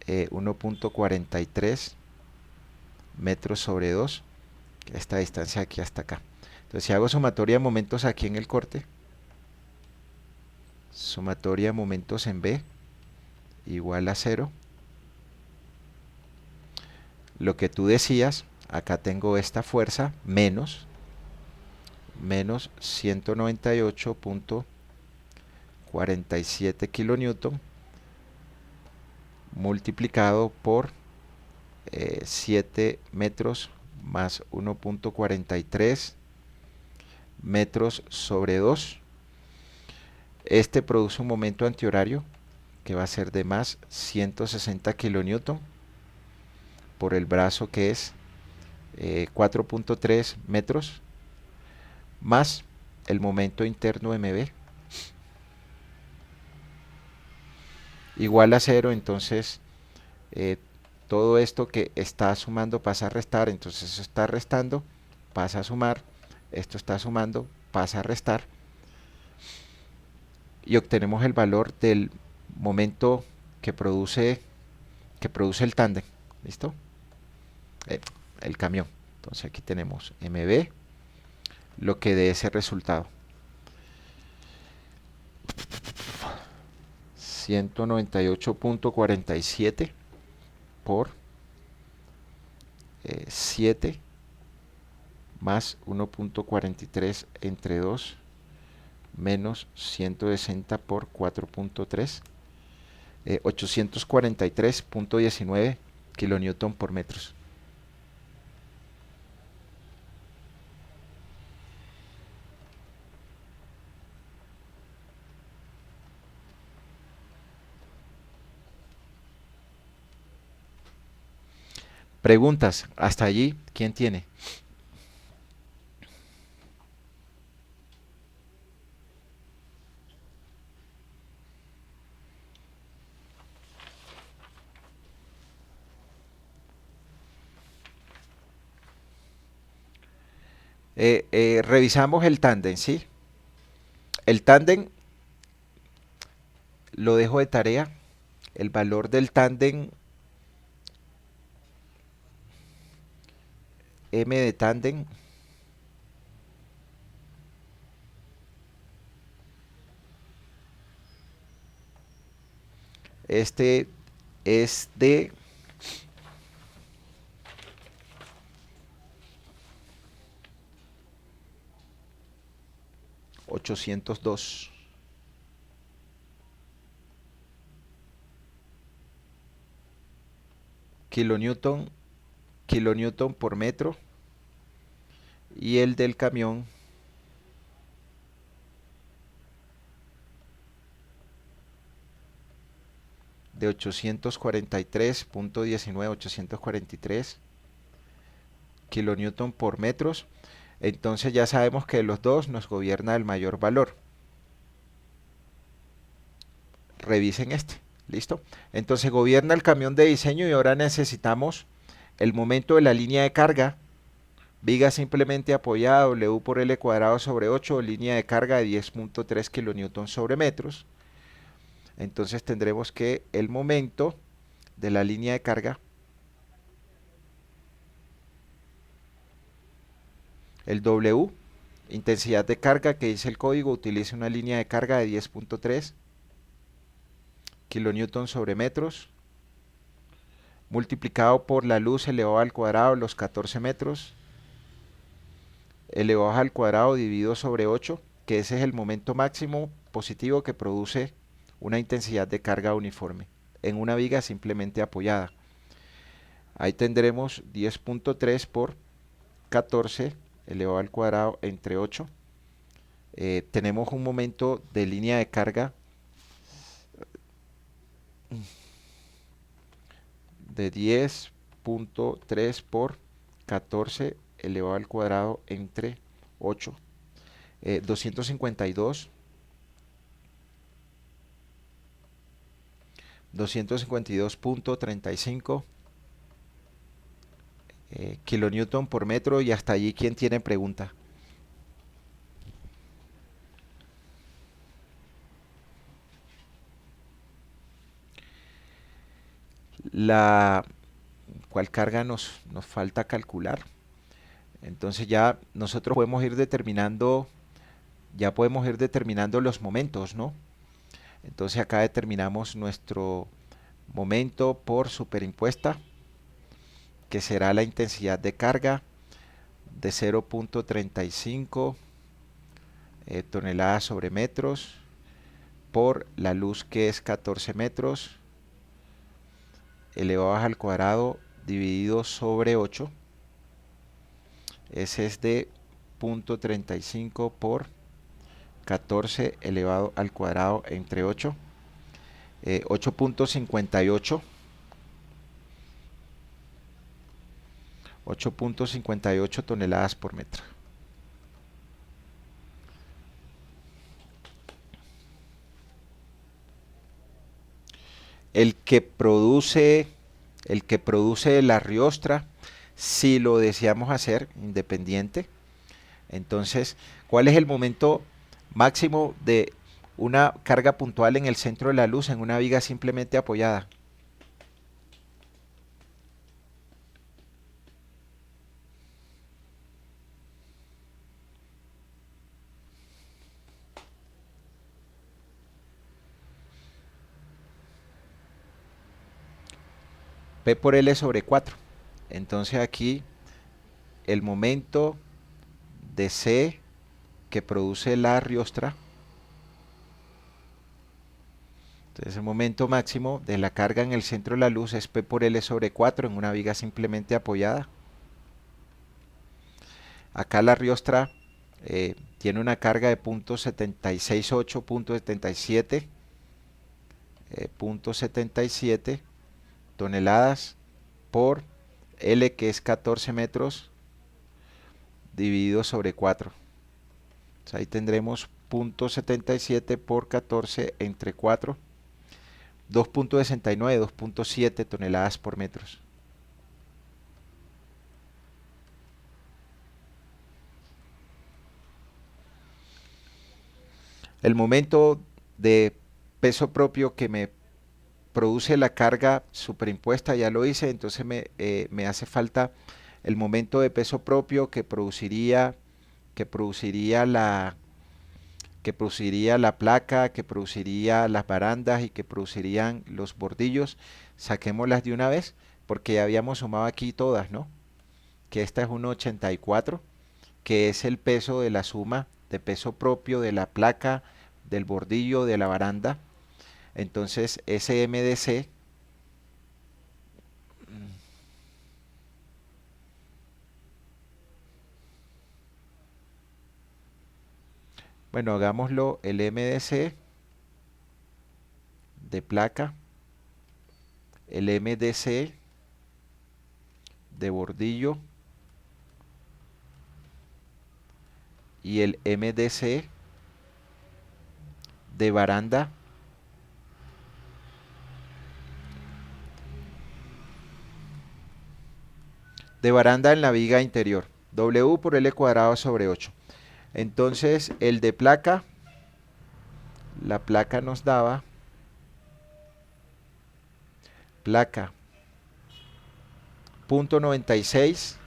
1.43 metros sobre 2. Esta distancia aquí hasta acá. Entonces si hago sumatoria de momentos aquí en el corte, sumatoria de momentos en B igual a 0. Lo que tú decías, acá tengo esta fuerza menos 198.47 kilonewton multiplicado por 7 metros más 1.43 metros sobre 2. Este produce un momento antihorario que va a ser de más 160 kilonewton por el brazo, que es 4.3 metros más el momento interno MB igual a 0. Entonces todo esto que está sumando pasa a restar, entonces eso está restando, pasa a sumar, esto está sumando, pasa a restar, y obtenemos el valor del momento que produce el tándem. ¿Listo? El camión. Entonces aquí tenemos MB, lo que dé ese resultado. 198.47 por 7 más 1.43 entre 2 menos 160 por 4.3, 843.19 kilonewton por metros. Preguntas, hasta allí, ¿quién tiene? Revisamos el tándem, ¿sí? El tándem lo dejo de tarea. El valor del tándem M de tándem. Este es de 802 kilonewton por metro, y el del camión de 843.19 kilonewton por metros. Entonces ya sabemos que los dos nos gobierna el mayor valor. Revisen este. ¿Listo? Entonces gobierna el camión de diseño, y ahora necesitamos el momento de la línea de carga. Viga simplemente apoyada, W por L cuadrado sobre 8, línea de carga de 10.3 kilonewton sobre metros. Entonces tendremos que el momento de la línea de carga, el W, intensidad de carga que dice el código, utiliza una línea de carga de 10.3 kilonewton sobre metros, multiplicado por la luz elevado al cuadrado, los 14 metros, elevado al cuadrado dividido sobre 8, que ese es el momento máximo positivo que produce una intensidad de carga uniforme en una viga simplemente apoyada. Ahí tendremos 10.3 por 14 elevado al cuadrado entre 8. Tenemos un momento de línea de carga de 10.3 por 14 elevado al cuadrado entre 8, 252.35 kilonewton por metro. Y hasta allí, ¿quién tiene pregunta? ¿Cuál carga nos falta calcular? Entonces ya nosotros podemos ir determinando los momentos, ¿no? Entonces acá determinamos nuestro momento por superimpuesta, que será la intensidad de carga de 0.35 toneladas sobre metros por la luz, que es 14 metros elevado al cuadrado dividido sobre 8. Ese es de 0.35 por 14 elevado al cuadrado entre 8. 8.58 toneladas por metro. El que produce la riostra, si lo deseamos hacer independiente, entonces, ¿cuál es el momento máximo de una carga puntual en el centro de la luz en una viga simplemente apoyada? P por L sobre 4. Entonces aquí el momento de C que produce la riostra, entonces el momento máximo de la carga en el centro de la luz es P por L sobre 4 en una viga simplemente apoyada. Acá la riostra tiene una carga de 0.768, 0.77 toneladas por L, que es 14 metros dividido sobre 4. Entonces ahí tendremos 0.77 por 14 entre 4, 2.69, 2.7 toneladas por metros. El momento de peso propio que me produce la carga superimpuesta ya lo hice, entonces me hace falta el momento de peso propio que produciría la placa, que produciría las barandas y que producirían los bordillos, saquémoslas de una vez, porque ya habíamos sumado aquí todas, ¿no? Que esta es 1,84, que es el peso de la suma de peso propio de la placa, del bordillo, de la baranda. Entonces, ese MDC, bueno, hagámoslo el MDC de placa, el MDC de bordillo y el MDC de baranda en la viga interior. W por L cuadrado sobre 8. Entonces, el de placa, la placa nos daba placa .96.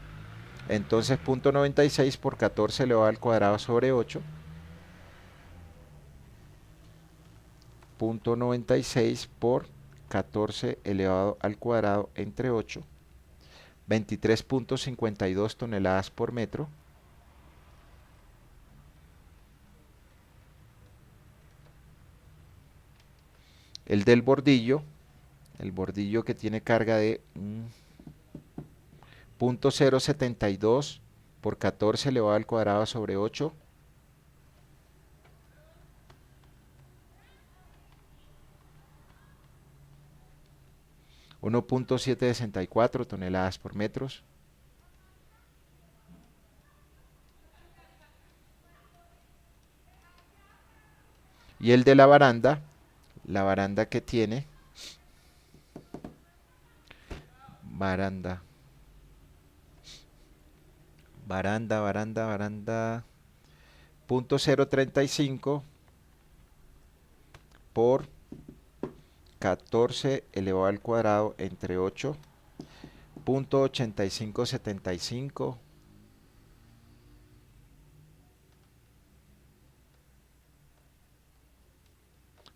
Entonces, .96 por 14 elevado al cuadrado sobre 8. .96 por 14 elevado al cuadrado entre 8. 23.52 toneladas por metro. El del bordillo, el bordillo que tiene carga de .072 por 14 elevado al cuadrado sobre 8. .764 toneladas por metros. Y el de la baranda que tiene baranda .035 por 14 elevado al cuadrado entre 8. .8575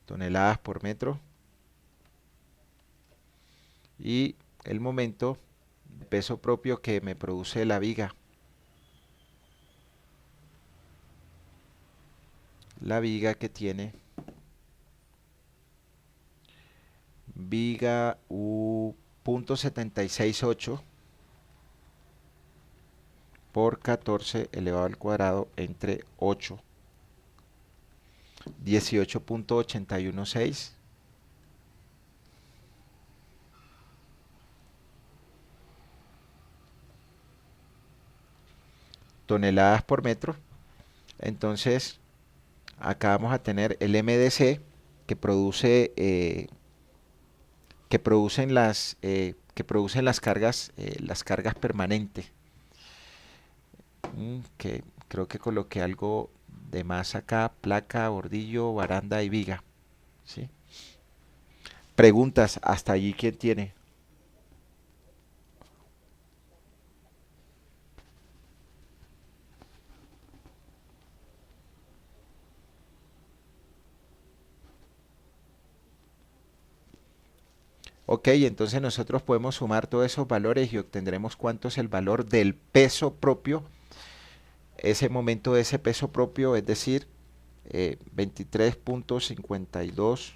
toneladas por metro. Y el momento de peso propio que me produce la viga. La viga que tiene viga .768 por 14 elevado al cuadrado entre 8. 18.816 toneladas por metro. Entonces, acá vamos a tener el MDC que producen las cargas permanentes. Que creo que coloqué algo de más acá: placa, bordillo, baranda y viga. ¿Sí? Preguntas hasta allí, ¿quién tiene? Ok, entonces nosotros podemos sumar todos esos valores y obtendremos cuánto es el valor del peso propio, ese momento de ese peso propio, es decir, 23.52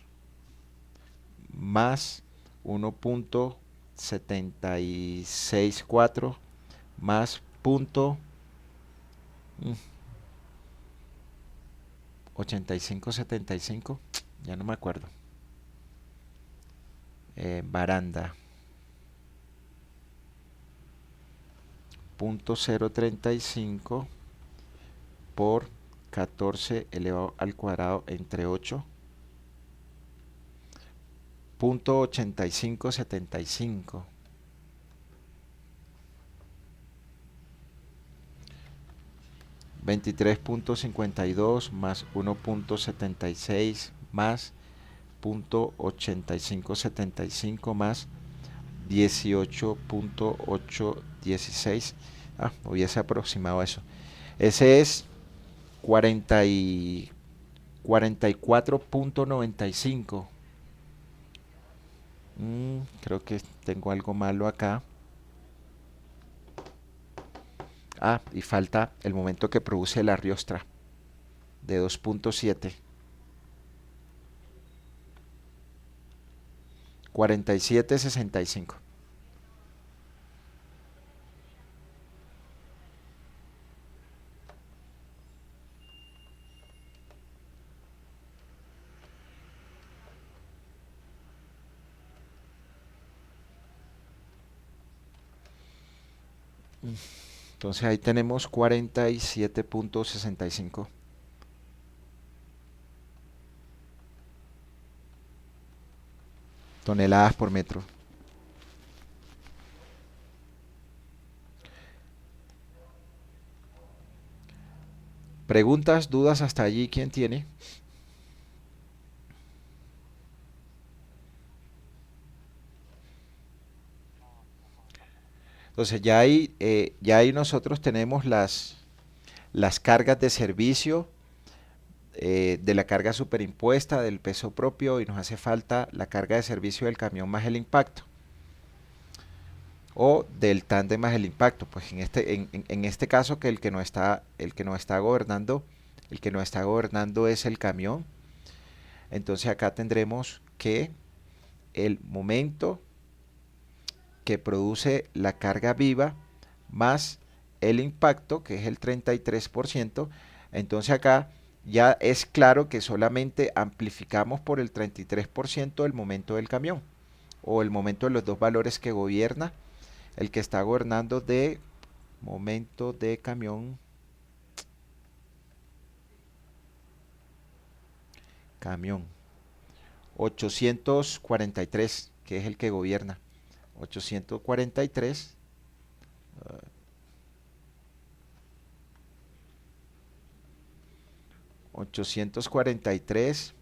más 1.764 más punto 8575, ya no me acuerdo. Baranda .035 por 14 elevado al cuadrado entre 8. .8575 23.52 más 1.76 más .8575 más 18.816. Hubiese aproximado eso. Ese es 44.95. Creo que tengo algo malo acá. Y falta el momento que produce la riostra de 2.7. 47.65. Entonces ahí tenemos 47.65 toneladas por metro. ¿Preguntas, dudas hasta allí? ¿Quién tiene? Entonces ya ahí nosotros tenemos las cargas de servicio, de la carga superimpuesta, del peso propio, y nos hace falta la carga de servicio del camión más el impacto, o del tándem más el impacto. Pues en este caso, que el que no está gobernando, es el camión. Entonces acá tendremos que el momento que produce la carga viva más el impacto, que es el 33%. Entonces acá ya es claro que solamente amplificamos por el 33% el momento del camión, o el momento de los dos valores que gobierna. El que está gobernando de momento de camión 843, que es el que gobierna. 843 843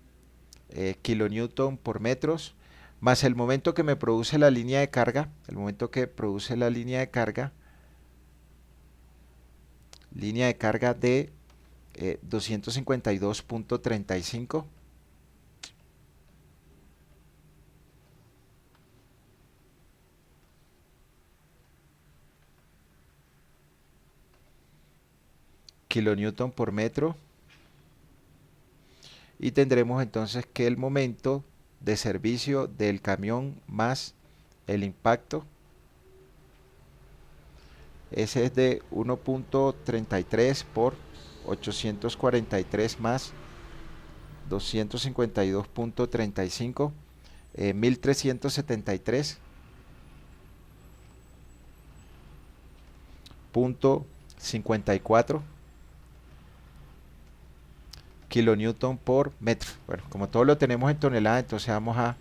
kilonewton por metros, más el momento que me produce la línea de carga, de 252.35 kilonewton por metro. Y tendremos entonces que el momento de servicio del camión más el impacto, ese es de 1.33 por 843 más 252.35, 1373.54 kilonewton por metro. Bueno, como todo lo tenemos en tonelada, entonces vamos a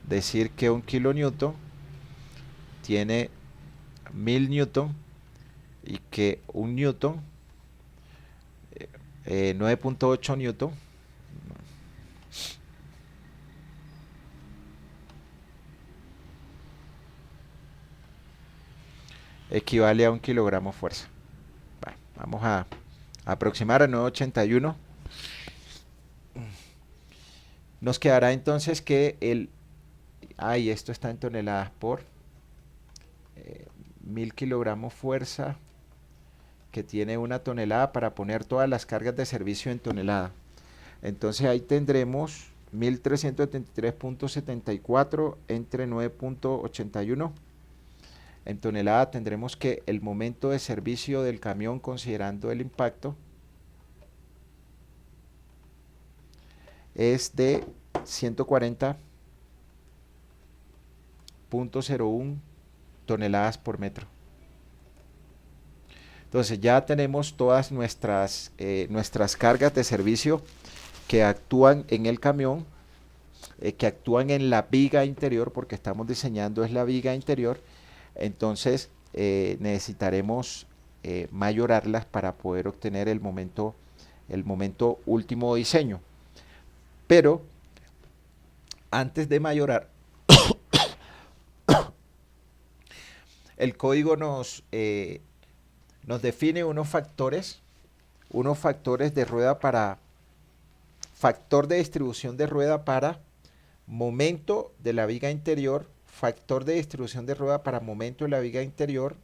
decir que un kilonewton tiene 1000 newton, y que un newton, 9.8 newton, equivale a un kilogramo fuerza. Bueno, vamos a aproximar a 981. Nos quedará entonces que esto está en toneladas por 1000 kilogramos fuerza, que tiene una tonelada, para poner todas las cargas de servicio en tonelada. Entonces ahí tendremos 1373.74 entre 9.81. En tonelada tendremos que el momento de servicio del camión, considerando el impacto, es de 140.01 toneladas por metro. Entonces ya tenemos todas nuestras cargas de servicio que actúan en el camión, que actúan en la viga interior, porque estamos diseñando es la viga interior. Entonces necesitaremos mayorarlas para poder obtener el momento último de diseño. Pero antes de mayorar El código nos define unos factores de rueda para, factor de distribución de rueda para momento de la viga interior, factor de distribución de rueda para momento de la viga exterior,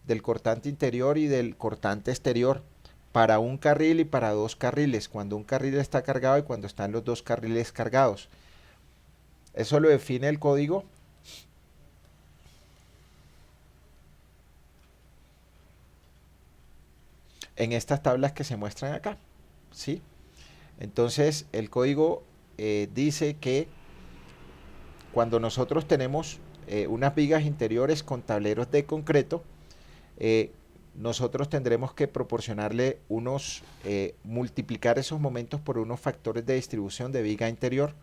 del cortante interior y del cortante exterior, para un carril y para dos carriles, cuando un carril está cargado y cuando están los dos carriles cargados. Eso lo define el código. En estas tablas que se muestran acá, ¿sí? Entonces el código dice que cuando nosotros tenemos unas vigas interiores con tableros de concreto, nosotros tendremos que proporcionarle multiplicar esos momentos por unos factores de distribución de viga interior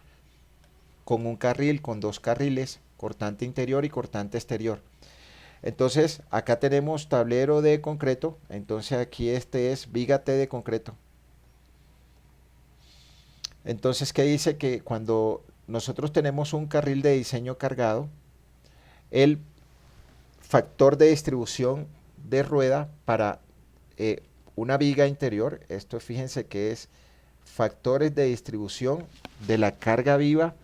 con un carril, con dos carriles, cortante interior y cortante exterior. Entonces acá tenemos tablero de concreto, entonces aquí este es viga T de concreto. Entonces, ¿qué dice? Que cuando nosotros tenemos un carril de diseño cargado, el factor de distribución de rueda para una viga interior, esto fíjense que es factores de distribución de la carga viva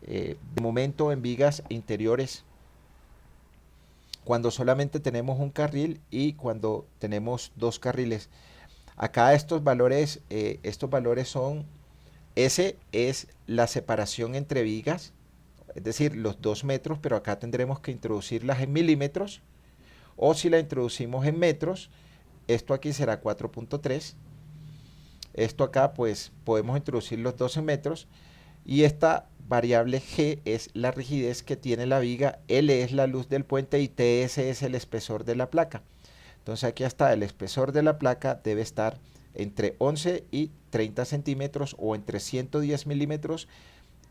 de momento en vigas interiores, cuando solamente tenemos un carril y cuando tenemos dos carriles. Acá estos valores son, S es la separación entre vigas, es decir, los 2 metros, pero acá tendremos que introducirlas en milímetros, o si la introducimos en metros, esto aquí será 4.3, esto acá pues podemos introducir los 12 metros, y esta variable G es la rigidez que tiene la viga, L es la luz del puente y TS es el espesor de la placa. Entonces aquí está, el espesor de la placa debe estar entre 11 y 30 centímetros o entre 110 milímetros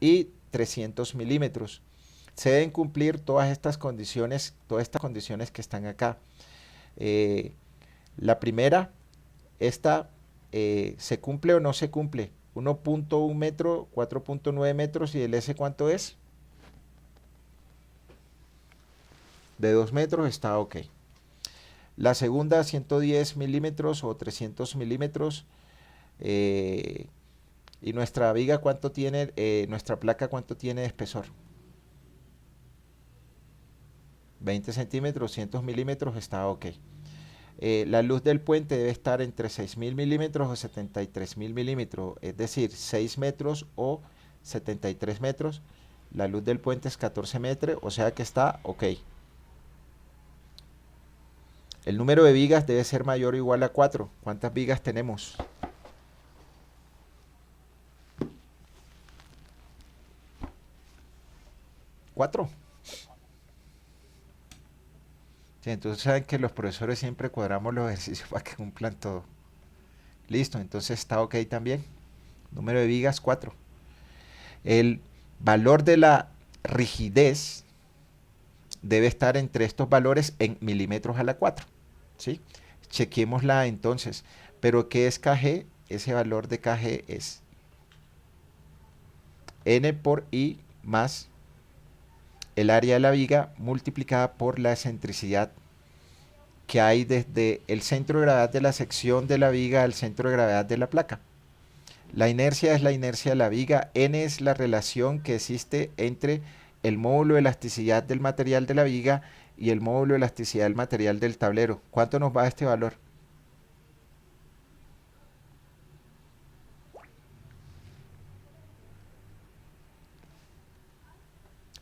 y 300 milímetros. Se deben cumplir todas estas condiciones que están acá. La primera, esta ¿se cumple o no se cumple? 1.1 metro, 4.9 metros y el S ¿cuánto es? De 2 metros está ok. La segunda 110 milímetros o 300 milímetros. Y nuestra viga ¿cuánto tiene? Nuestra placa ¿cuánto tiene de espesor? 20 centímetros, 200 milímetros está ok. La luz del puente debe estar entre 6.000 milímetros o 73.000 milímetros, es decir, 6 metros o 73 metros. La luz del puente es 14 metros, o sea que está ok. El número de vigas debe ser mayor o igual a 4. ¿Cuántas vigas tenemos? 4. Sí, entonces saben que los profesores siempre cuadramos los ejercicios para que cumplan todo. Listo, entonces está ok también. Número de vigas 4. El valor de la rigidez debe estar entre estos valores en milímetros a la 4. ¿Sí? Chequémosla entonces. Pero ¿qué es kg? Ese valor de kg es n por i más el área de la viga multiplicada por la excentricidad que hay desde el centro de gravedad de la sección de la viga al centro de gravedad de la placa. La inercia es la inercia de la viga, n es la relación que existe entre el módulo de elasticidad del material de la viga y el módulo de elasticidad del material del tablero. ¿Cuánto nos va este valor?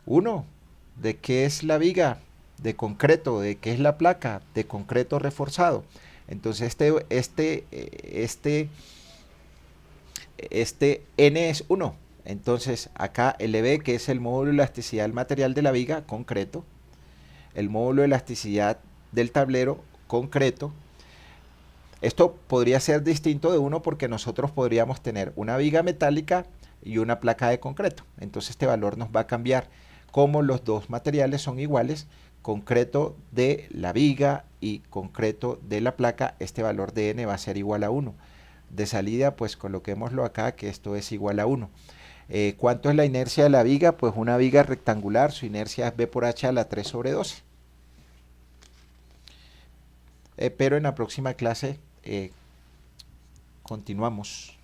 1. ¿De qué es la viga? De concreto. ¿De qué es la placa? De concreto reforzado. Entonces este N es 1. Entonces acá LB, que es el módulo de elasticidad del material de la viga, concreto. El módulo de elasticidad del tablero, concreto. Esto podría ser distinto de 1 porque nosotros podríamos tener una viga metálica y una placa de concreto. Entonces este valor nos va a cambiar. Como los dos materiales son iguales, concreto de la viga y concreto de la placa, este valor de n va a ser igual a 1. De salida, pues coloquémoslo acá, que esto es igual a 1. ¿Cuánto es la inercia de la viga? Pues una viga rectangular, su inercia es b por h a la 3 sobre 12. pero en la próxima clase continuamos.